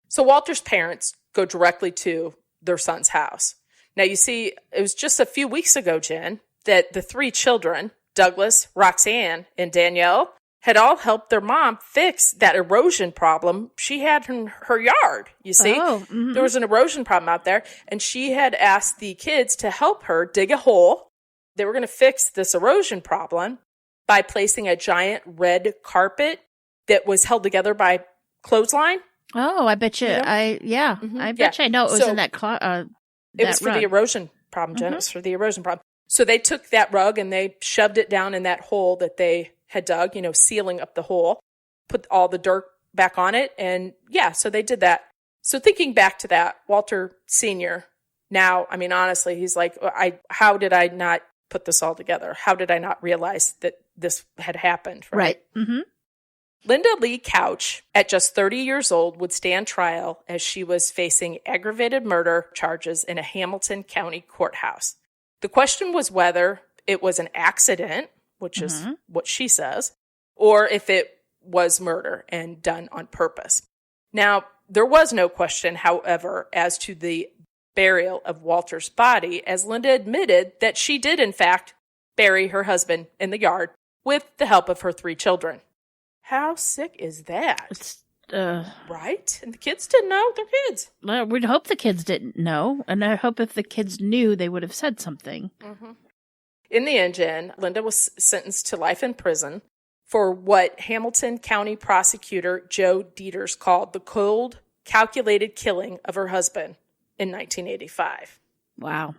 So Walter's parents go directly to their son's house. Now, you see, it was just a few weeks ago, Jen, that the 3 children, Douglas, Roxanne, and Danielle, had all helped their mom fix that erosion problem she had in her yard. You see, There was an erosion problem out there, and she had asked the kids to help her dig a hole. They were going to fix this erosion problem by placing a giant red carpet that was held together by clothesline. Oh, I bet you. I bet you I know it was in that it was for the erosion problem, Jen. It was for the erosion problem. So they took that rug and they shoved it down in that hole that they had dug, sealing up the hole, put all the dirt back on it. And so they did that. So thinking back to that, Walter Sr. now, I mean, honestly, he's like, how did I not put this all together? How did I not realize that this had happened? Right. Mm-hmm. Linda Lee Couch, at just 30 years old, would stand trial as she was facing aggravated murder charges in a Hamilton County courthouse. The question was whether it was an accident, which is what she says, or if it was murder and done on purpose. Now, there was no question, however, as to the burial of Walter's body, as Linda admitted that she did, in fact, bury her husband in the yard with the help of her 3 children. How sick is that? Right? And the kids didn't know. They're kids. Well, we'd hope the kids didn't know. And I hope if the kids knew, they would have said something. Mm-hmm. In the end, Jen, Linda was sentenced to life in prison for what Hamilton County prosecutor Joe Dieters called the cold, calculated killing of her husband in 1985. Wow.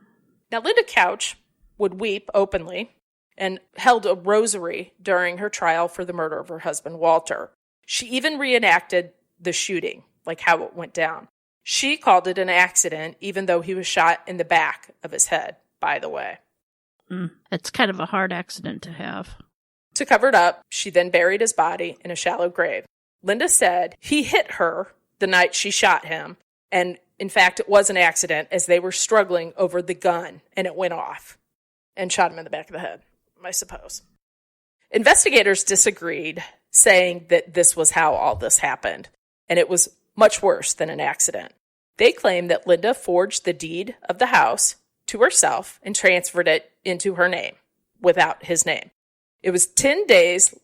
Now, Linda Couch would weep openly and held a rosary during her trial for the murder of her husband, Walter. She even reenacted the shooting, like how it went down. She called it an accident, even though he was shot in the back of his head, by the way. It's kind of a hard accident to have. To cover it up, she then buried his body in a shallow grave. Linda said he hit her the night she shot him, and in fact, it was an accident as they were struggling over the gun, and it went off and shot him in the back of the head, I suppose. Investigators disagreed, saying that this was how all this happened, and it was much worse than an accident. They claim that Linda forged the deed of the house to herself and transferred it into her name without his name. It was 10 days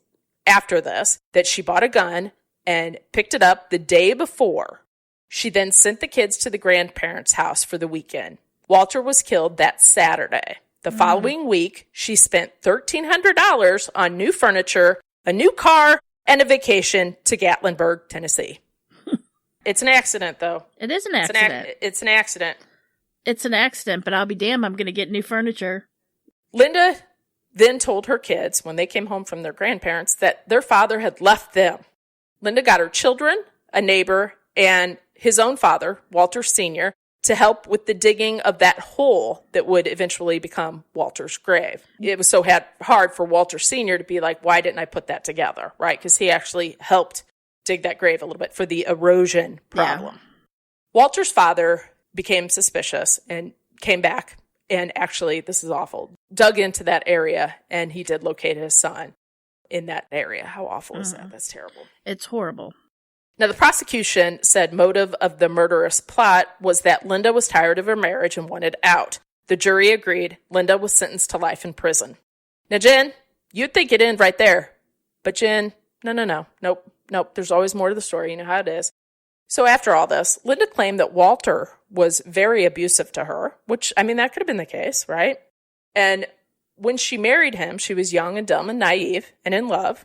after this that she bought a gun and picked it up the day before. She then sent the kids to the grandparents' house for the weekend. Walter was killed that Saturday. The following week, she spent $1,300 on new furniture, a new car, and a vacation to Gatlinburg, Tennessee. It's an accident, though. It is an accident. It's an accident. It's an accident, but I'll be damned, I'm going to get new furniture. Linda then told her kids, when they came home from their grandparents, that their father had left them. Linda got her children, a neighbor, and his own father, Walter Sr., to help with the digging of that hole that would eventually become Walter's grave. It was so hard for Walter Sr. to be like, why didn't I put that together, right? Because he actually helped dig that grave a little bit for the erosion problem. Yeah. Walter's father became suspicious and came back and actually, this is awful, dug into that area, and he did locate his son in that area. How awful is that? That's terrible. It's horrible. Now, the prosecution said motive of the murderous plot was that Linda was tired of her marriage and wanted out. The jury agreed. Linda was sentenced to life in prison. Now, Jen, you'd think it ended right there. But Jen, no. Nope. There's always more to the story. You know how it is. So after all this, Linda claimed that Walter was very abusive to her, which, I mean, that could have been the case, right? And when she married him, she was young and dumb and naive and in love,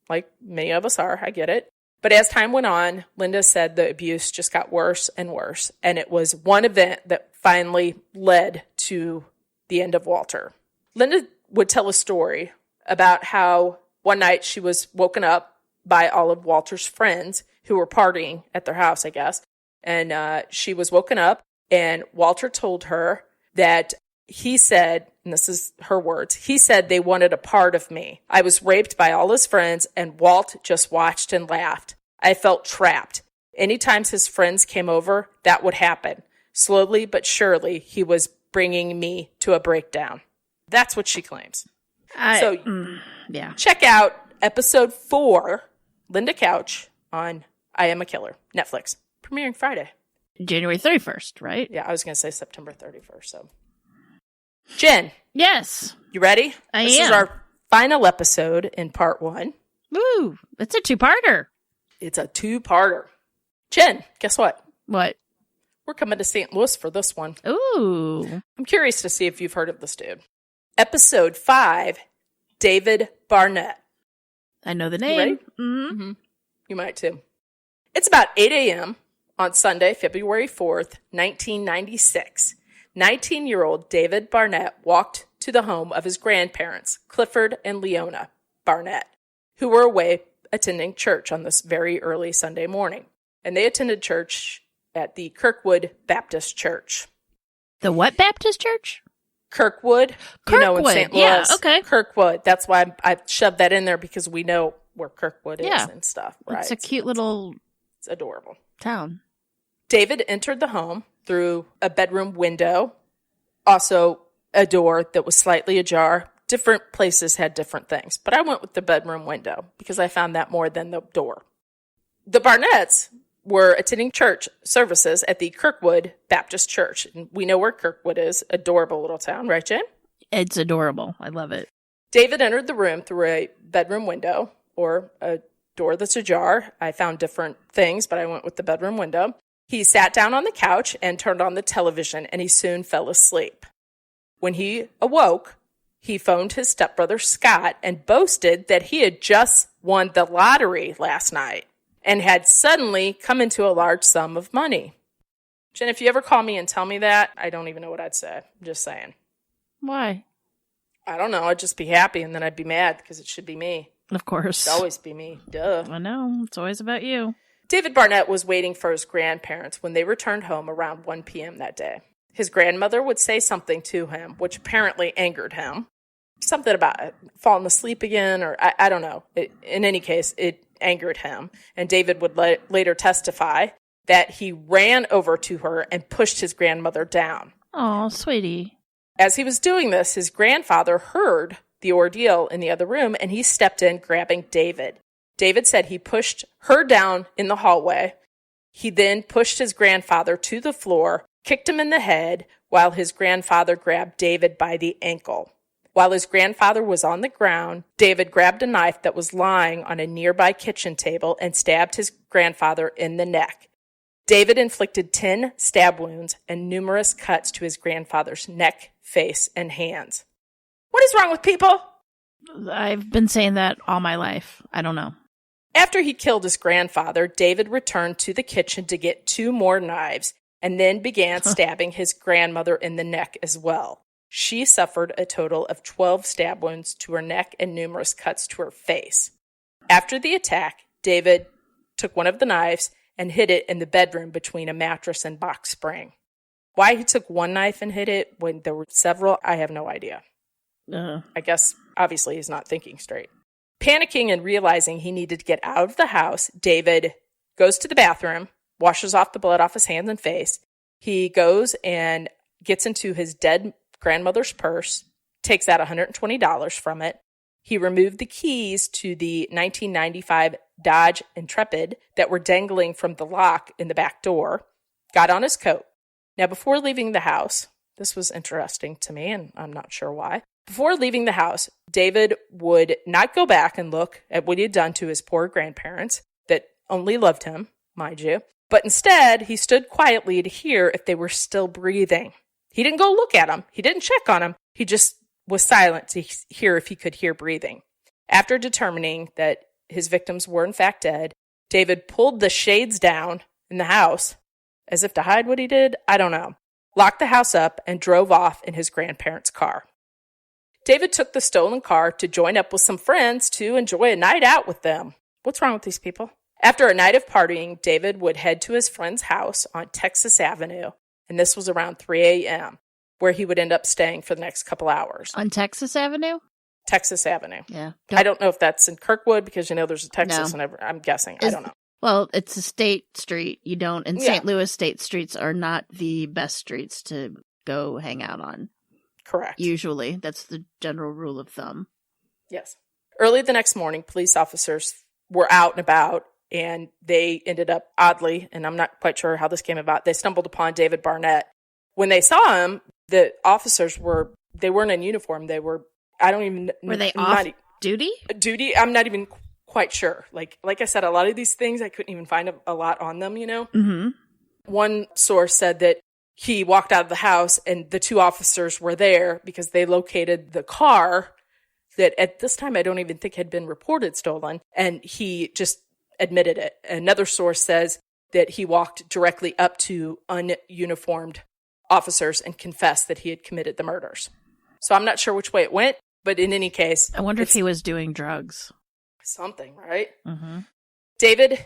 like many of us are, I get it. But as time went on, Linda said the abuse just got worse and worse. And it was one event that finally led to the end of Walter. Linda would tell a story about how one night she was woken up by all of Walter's friends who were partying at their house, I guess. And she was woken up, and Walter told her that he said, and this is her words, he said they wanted a part of me. I was raped by all his friends, and Walt just watched and laughed. I felt trapped. Anytime his friends came over, that would happen. Slowly but surely, he was bringing me to a breakdown. That's what she claims. Check out episode 4, Linda Couch, on I Am a Killer, Netflix, premiering Friday. January 31st, right? Yeah, I was going to say September 31st. So, Jen. Yes. You ready? I am. This is our final episode in part 1. Woo, it's a two-parter. It's a two-parter. Jen, guess what? What? We're coming to St. Louis for this one. Ooh. I'm curious to see if you've heard of this dude. Episode 5, David Barnett. I know the name. You ready? Mm-hmm. You might too. It's about 8 a.m. on Sunday, February 4th, 1996. 19-year-old David Barnett walked to the home of his grandparents, Clifford and Leona Barnett, who were away attending church on this very early Sunday morning. And they attended church at the Kirkwood Baptist Church. The what Baptist Church? Kirkwood. You know, in St. Louis. Yeah, okay. Kirkwood. That's why I shoved that in there, because we know where Kirkwood is and stuff. Right? It's a cute little... It's adorable. Town. David entered the home through a bedroom window, also a door that was slightly ajar. Different places had different things, but I went with the bedroom window because I found that more than the door. The Barnetts were attending church services at the Kirkwood Baptist Church. And we know where Kirkwood is. Adorable little town, right, Jen? It's adorable. I love it. David entered the room through a bedroom window or a door that's ajar. I found different things, but I went with the bedroom window. He sat down on the couch and turned on the television, and he soon fell asleep. When he awoke, he phoned his stepbrother Scott and boasted that he had just won the lottery last night and had suddenly come into a large sum of money. Jen, if you ever call me and tell me that, I don't even know what I'd say. I'm just saying. Why? I don't know. I'd just be happy, and then I'd be mad because it should be me. Of course. It'd always be me. Duh. I know. It's always about you. David Barnett was waiting for his grandparents when they returned home around 1 p.m. that day. His grandmother would say something to him, which apparently angered him. Something about falling asleep again, or I don't know. In any case, it angered him. And David would later testify that he ran over to her and pushed his grandmother down. Oh, sweetie. As he was doing this, his grandfather heard the ordeal in the other room, and he stepped in, grabbing David. David said he pushed her down in the hallway. He then pushed his grandfather to the floor, kicked him in the head, while his grandfather grabbed David by the ankle. While his grandfather was on the ground, David grabbed a knife that was lying on a nearby kitchen table and stabbed his grandfather in the neck. David inflicted 10 stab wounds and numerous cuts to his grandfather's neck, face, and hands. What is wrong with people? I've been saying that all my life. I don't know. After he killed his grandfather, David returned to the kitchen to get 2 more knives and then began stabbing his grandmother in the neck as well. She suffered a total of 12 stab wounds to her neck and numerous cuts to her face. After the attack, David took one of the knives and hid it in the bedroom between a mattress and box spring. Why he took one knife and hid it when there were several, I have no idea. I guess, obviously, he's not thinking straight. Panicking and realizing he needed to get out of the house, David goes to the bathroom, washes off the blood off his hands and face. He goes and gets into his dead grandmother's purse, takes out $120 from it. He removed the keys to the 1995 Dodge Intrepid that were dangling from the lock in the back door, got on his coat. Now, before leaving the house, this was interesting to me, and I'm not sure why. Before leaving the house, David would not go back and look at what he had done to his poor grandparents that only loved him, mind you, but instead he stood quietly to hear if they were still breathing. He didn't go look at them. He didn't check on them. He just was silent to hear if he could hear breathing. After determining that his victims were in fact dead, David pulled the shades down in the house, as if to hide what he did, I don't know, locked the house up, and drove off in his grandparents' car. David took the stolen car to join up with some friends to enjoy a night out with them. What's wrong with these people? After a night of partying, David would head to his friend's house on Texas Avenue, and this was around 3 a.m., where he would end up staying for the next couple hours. On Texas Avenue? Texas Avenue. Yeah. I don't know if that's in Kirkwood, because, there's a Texas, and I'm guessing. I don't know. Well, it's a state street. You don't, in St. Louis, state streets are not the best streets to go hang out on. Correct. Usually. That's the general rule of thumb. Yes. Early the next morning, police officers were out and about, and they ended up, oddly, and I'm not quite sure how this came about, they stumbled upon David Barnett. When they saw him, the officers they weren't in uniform. They were, I don't even... Were they off duty? Duty? I'm not even quite sure. Like I said, a lot of these things, I couldn't even find a lot on them, Mm-hmm. One source said that he walked out of the house and the 2 officers were there because they located the car that at this time I don't even think had been reported stolen, and he just admitted it. Another source says that he walked directly up to ununiformed officers and confessed that he had committed the murders. So I'm not sure which way it went, but in any case... I wonder if he was doing drugs. Something, right? Mm-hmm. David,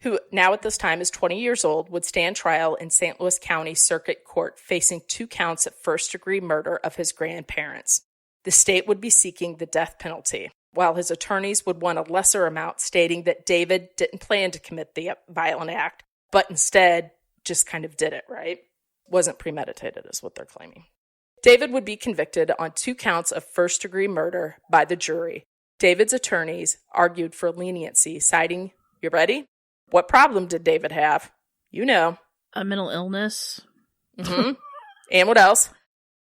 who now at this time is 20 years old, would stand trial in St. Louis County Circuit Court facing 2 counts of first-degree murder of his grandparents. The state would be seeking the death penalty, while his attorneys would want a lesser amount, stating that David didn't plan to commit the violent act, but instead just kind of did it, right? Wasn't premeditated is what they're claiming. David would be convicted on 2 counts of first-degree murder by the jury. David's attorneys argued for leniency, citing, you ready? What problem did David have? A mental illness. Mm-hmm. And what else?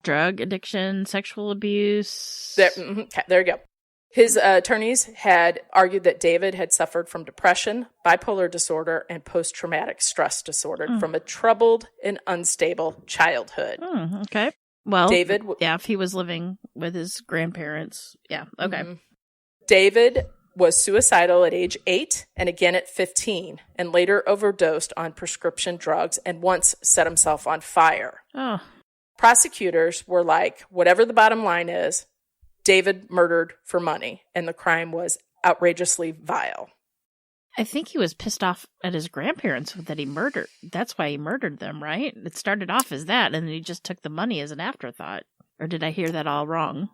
Drug addiction, sexual abuse. There you go. His attorneys had argued that David had suffered from depression, bipolar disorder, and post-traumatic stress disorder from a troubled and unstable childhood. Okay. Well, David, if he was living with his grandparents. Yeah, okay. Mm-hmm. David was suicidal at age 8 and again at 15, and later overdosed on prescription drugs and once set himself on fire. Oh. Prosecutors were like, whatever the bottom line is, David murdered for money, and the crime was outrageously vile. I think he was pissed off at his grandparents that he murdered. That's why he murdered them, right? It started off as that, and then he just took the money as an afterthought. Or did I hear that all wrong?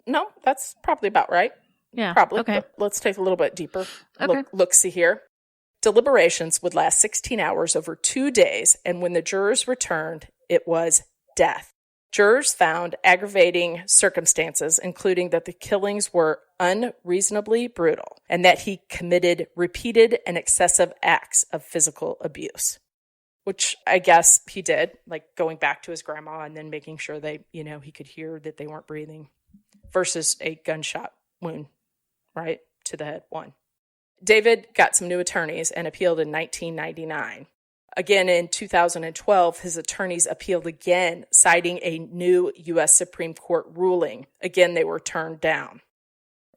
No, that's probably about right. Yeah, probably. Okay. But let's take a little bit deeper Okay. look-see here. Deliberations would last 16 hours over 2 days, and when the jurors returned, it was death. Jurors found aggravating circumstances, including that the killings were unreasonably brutal and that he committed repeated and excessive acts of physical abuse, which I guess he did, like going back to his grandma and then making sure he could hear that they weren't breathing, versus a gunshot wound, right, to the head, one. David got some new attorneys and appealed in 1999. Again, in 2012, his attorneys appealed again, citing a new U.S. Supreme Court ruling. Again, they were turned down.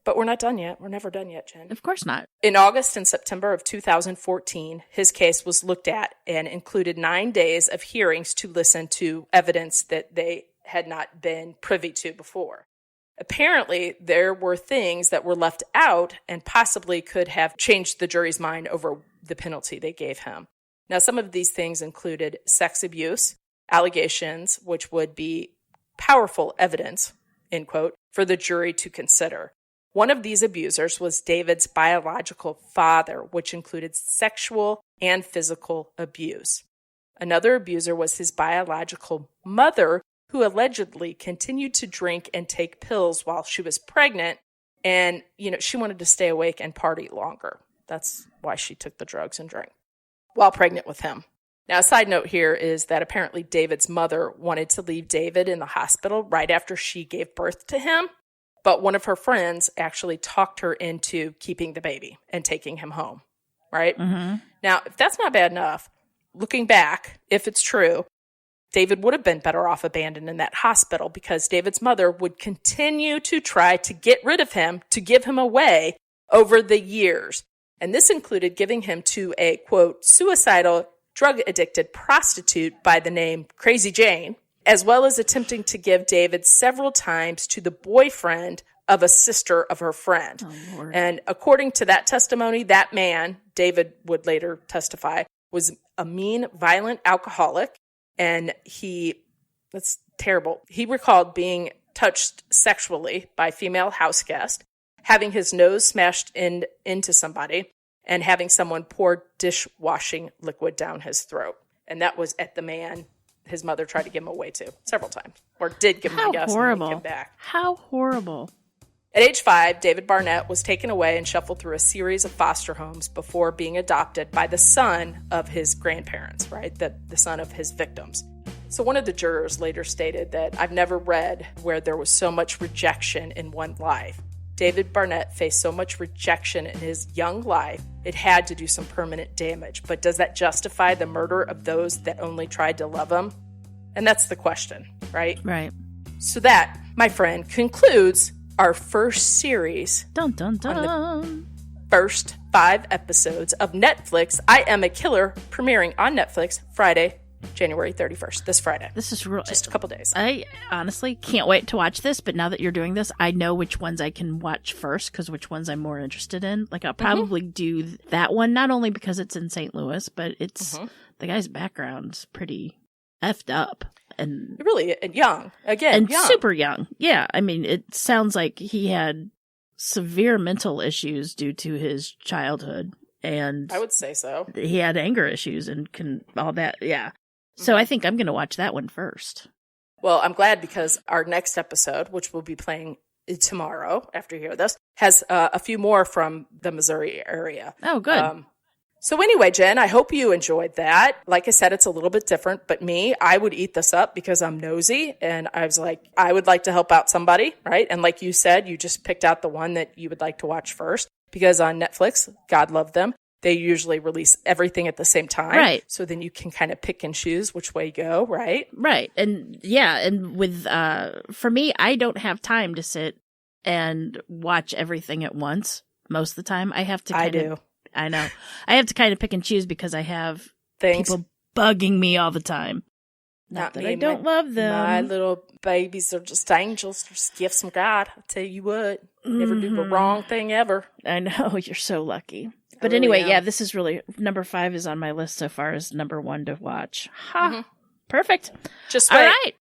But we're not done yet. We're never done yet, Jen. Of course not. In August and September of 2014, his case was looked at and included 9 days of hearings to listen to evidence that they had not been privy to before. Apparently, there were things that were left out and possibly could have changed the jury's mind over the penalty they gave him. Now, some of these things included sex abuse, allegations, which would be powerful evidence, end quote, for the jury to consider. One of these abusers was David's biological father, which included sexual and physical abuse. Another abuser was his biological mother, who allegedly continued to drink and take pills while she was pregnant. And, she wanted to stay awake and party longer. That's why she took the drugs and drank while pregnant with him. Now, a side note here is that apparently David's mother wanted to leave David in the hospital right after she gave birth to him, but one of her friends actually talked her into keeping the baby and taking him home, right? Mm-hmm. Now, if that's not bad enough, looking back, if it's true, David would have been better off abandoned in that hospital because David's mother would continue to try to get rid of him, to give him away over the years. And this included giving him to a, quote, suicidal, drug-addicted prostitute by the name Crazy Jane, as well as attempting to give David several times to the boyfriend of a sister of her friend. Oh, Lord. And according to that testimony, that man, David would later testify, was a mean, violent alcoholic, and that's terrible. He recalled being touched sexually by female house guest, having his nose smashed into somebody, and having someone pour dishwashing liquid down his throat. And that was at the man his mother tried to give him away to several times. Or did give him, I guess, horrible. And take him back. How horrible. At age 5, David Barnett was taken away and shuffled through a series of foster homes before being adopted by the son of his grandparents, right? The son of his victims. So one of the jurors later stated that, "I've never read where there was so much rejection in one life. David Barnett faced so much rejection in his young life, it had to do some permanent damage. But does that justify the murder of those that only tried to love him?" And that's the question, right? Right. So that, my friend, concludes our first series. Dun, dun, dun. First 5 episodes of Netflix, I Am a Killer, premiering on Netflix Friday, January 31st, this Friday. This is real. Just a couple days. I honestly can't wait to watch this, but now that you're doing this, I know which ones I can watch first because which ones I'm more interested in. Like, I'll probably do that one, not only because it's in St. Louis, but it's the guy's background's pretty effed up. And really young. Again, and young. super young. Yeah, I mean, it sounds like he had severe mental issues due to his childhood. And I would say so. He had anger issues and all that. Yeah. So I think I'm going to watch that one first. Well, I'm glad because our next episode, which we'll be playing tomorrow after you hear this, has a few more from the Missouri area. Oh, good. So anyway, Jen, I hope you enjoyed that. Like I said, it's a little bit different, but I would eat this up because I'm nosy and I was like, I would like to help out somebody, right? And like you said, you just picked out the one that you would like to watch first because on Netflix, God love them, they usually release everything at the same time. Right. So then you can kind of pick and choose which way you go, right? Right. And yeah, and with, for me, I don't have time to sit and watch everything at once. Most of the time I have to I know. I have to kind of pick and choose because I have people bugging me all the time. Not that I don't love them. My little babies are just angels, just gifts from God. I tell you what, never do the wrong thing ever. I know, you're so lucky. But anyway, yeah, this is really, number 5 is on my list so far as number 1 to watch. Perfect. Just wait. All right.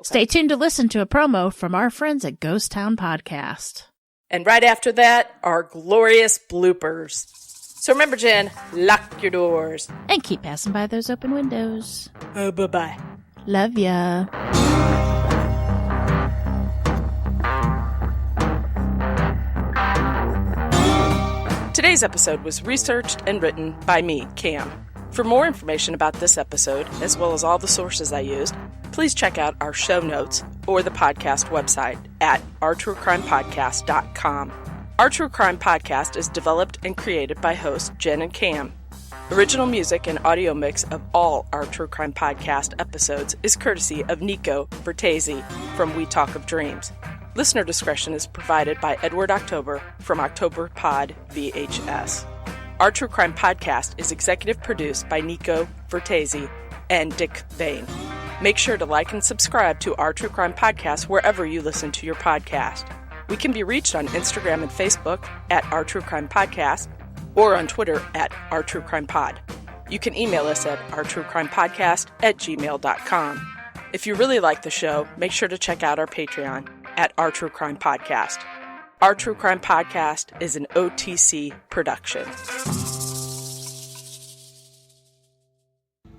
Okay. Stay tuned to listen to a promo from our friends at Ghost Town Podcast. And right after that, our glorious bloopers. So remember, Jen, lock your doors. And keep passing by those open windows. Bye-bye. Love ya. Today's episode was researched and written by me, Cam. For more information about this episode, as well as all the sources I used, please check out our show notes or the podcast website at ourtruecrimepodcast.com. Our True Crime Podcast is developed and created by hosts Jen and Cam. Original music and audio mix of all our True Crime Podcast episodes is courtesy of Nico Vertesi from We Talk of Dreams. Listener discretion is provided by Edward October from October Pod VHS. Our True Crime Podcast is executive produced by Nico Vertesi and Dick Bain. Make sure to like and subscribe to Our True Crime Podcast wherever you listen to your podcast. We can be reached on Instagram and Facebook at Our True Crime Podcast or on Twitter at Our True Crime Pod. You can email us at ourtruecrimepodcast@gmail.com. If you really like the show, make sure to check out our Patreon at Our True Crime Podcast. Our True Crime Podcast is an OTC production.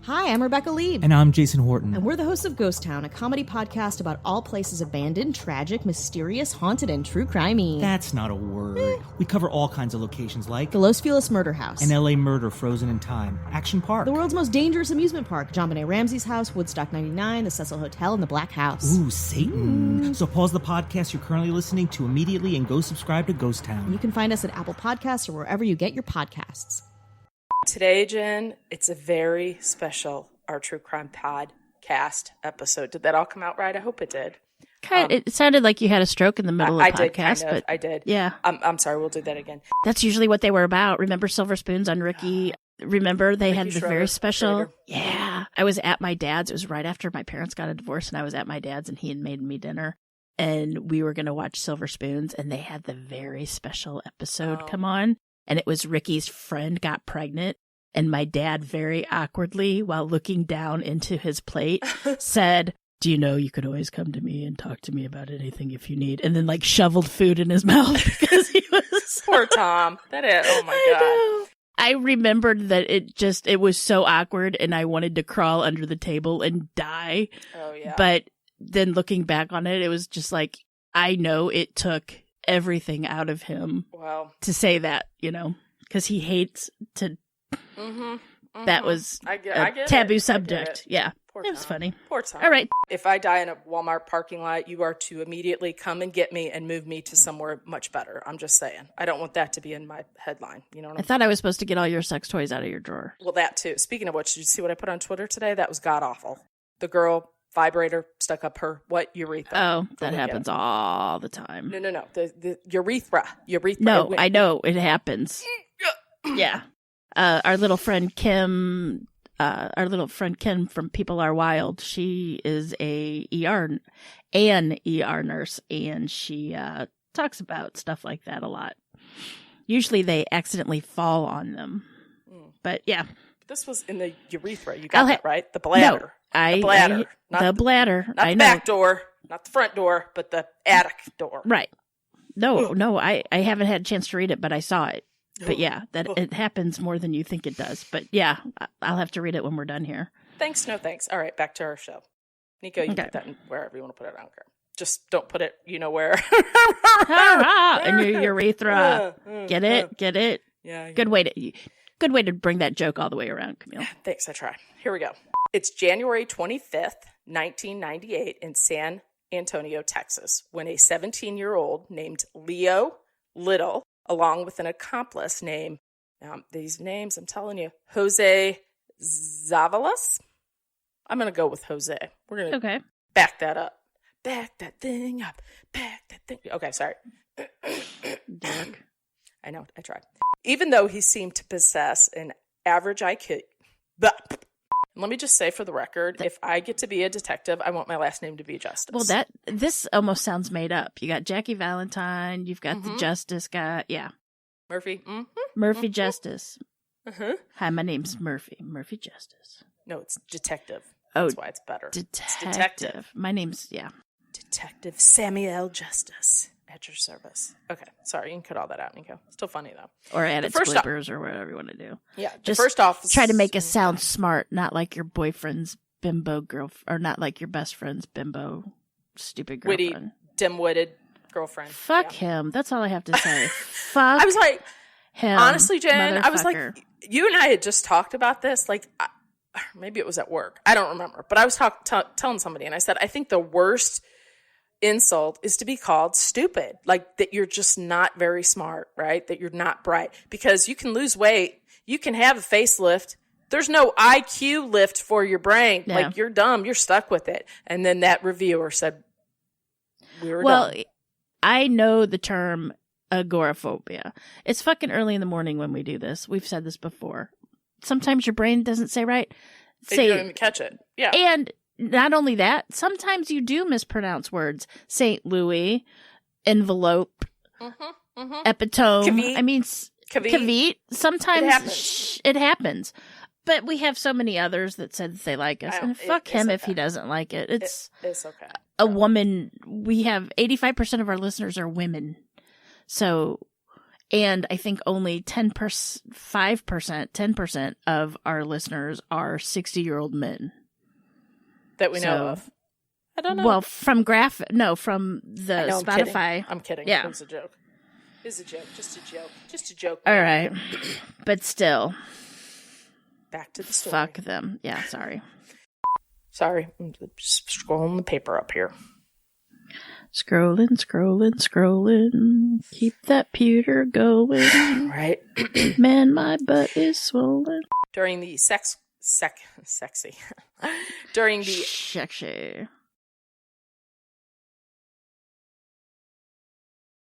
Hi, I'm Rebecca Leib. And I'm Jason Horton. And we're the hosts of Ghost Town, a comedy podcast about all places abandoned, tragic, mysterious, haunted, and true crimey. That's not a word. We cover all kinds of locations like The Los Feliz Murder House, an LA murder frozen in time, Action Park, the world's most dangerous amusement park, John Benet Ramsey's house, Woodstock 99, the Cecil Hotel, and the Black House. Ooh, Satan. So pause the podcast you're currently listening to immediately and go subscribe to Ghost Town. You can find us at Apple Podcasts or wherever you get your podcasts. Today, Jen, it's a very special Our True Crime Podcast episode. Did that all come out right? I hope it did. It sounded like you had a stroke in the middle of the podcast. But I did. Yeah. I'm sorry. We'll do that again. That's usually what they were about. Remember Silver Spoons on Ricky? Remember they had the Schroeder, very special... Schroeder. Yeah. I was at my dad's. It was right after my parents got a divorce, and I was at my dad's, and he had made me dinner. And we were going to watch Silver Spoons, and they had the very special episode come on. And it was Ricky's friend got pregnant. And my dad very awkwardly, while looking down into his plate, said, "Do you know you could always come to me and talk to me about anything if you need?" And then shoveled food in his mouth because he was... Poor Tom. That is, oh my God. I remembered that it was so awkward and I wanted to crawl under the table and die. Oh yeah. But then looking back on it, it was just I know it took everything out of him to say that, because he hates to... That was I get taboo it. subject. Yeah. Poor It was Tom. funny. Poor Tom. All right. If I die in a Walmart parking lot, you are to immediately come and get me and move me to somewhere much better. I'm just saying. I don't want that to be in my headline. You know what I thought I was supposed to get all your sex toys out of your drawer. Well, that too. Speaking of which, did you see what I put on Twitter today? That was god awful. The girl vibrator stuck up her urethra. Oh, that happens all the time. No. The urethra. No, I know it happens. Yeah. Our little friend Kim from People Are Wild, she is an ER nurse, and she talks about stuff like that a lot. Usually they accidentally fall on them. But yeah. This was in the urethra. You got that right? The bladder. No, the bladder. The bladder. Not the back door, not the front door, but the attic door. Right. No, I haven't had a chance to read it, but I saw it. But yeah, it happens more than you think it does. But yeah, I'll have to read it when we're done here. Thanks, no thanks. All right, back to our show. Nico, you can put that in wherever you want to put it. I don't care. Just don't put it, where. In your urethra. Get it? Yeah. Good way to bring that joke all the way around, Camille. Thanks, I try. Here we go. It's January 25th, 1998 in San Antonio, Texas, when a 17-year-old named Leo Little, along with an accomplice named, these names, I'm telling you, Jose Zavalas. I'm going to go with Jose. We're going to back that up. Back that thing up. Back that thing. Okay, sorry. Derek. I know, I tried. Even though he seemed to possess an average IQ. Let me just say for the record, if I get to be a detective, I want my last name to be Justice. Well, this almost sounds made up. You got Jackie Valentine. You've got the Justice guy. Yeah. Murphy. Mm-hmm. Murphy Justice. Uh-huh. Hi, my name's Murphy. Murphy Justice. No, it's detective. Oh, that's why it's better. Detective. My name's, Detective Samuel Justice at your service. Okay, sorry, you can cut all that out, Nico. Still funny, though. Or add its bloopers or whatever you want to do. Yeah, just first off, try to make us sound smart, not like your boyfriend's bimbo girlfriend, or not like your best friend's bimbo stupid girlfriend. Witty, dim-witted girlfriend. Fuck him. That's all I have to say. Fuck I was like, Honestly, Jen, I was like, you and I had just talked about this. Like, maybe it was at work. I don't remember. But I was telling somebody, and I said, I think the worst insult is to be called stupid. Like, that you're just not very smart, right? That you're not bright. Because you can lose weight. You can have a facelift. There's no IQ lift for your brain. Yeah. Like, you're dumb. You're stuck with it. And then that reviewer said, we were dumb. I know the term agoraphobia. It's fucking early in the morning when we do this. We've said this before. Sometimes your brain doesn't say right. You don't even catch it. Yeah. And not only that, sometimes you do mispronounce words. St. Louis, envelope, epitome. Kavit. I mean, Kavit. Sometimes it happens. But we have so many others that said that they like us. And fuck him if he doesn't like it. It's okay. A woman. We have 85% of our listeners are women. So, and I think only 10% of our listeners are 60-year-old men. That we know of. I don't know. Well, from the Spotify. I'm kidding. Yeah. It was a joke. It's a joke. Just a joke. Just a joke. All right. But still. Back to the story. Fuck them. Yeah, sorry. Sorry. I'm just scrolling the paper up here. Scrolling. Keep that pewter going. Right. Man, my butt is swollen. During the sexy. During the sexy.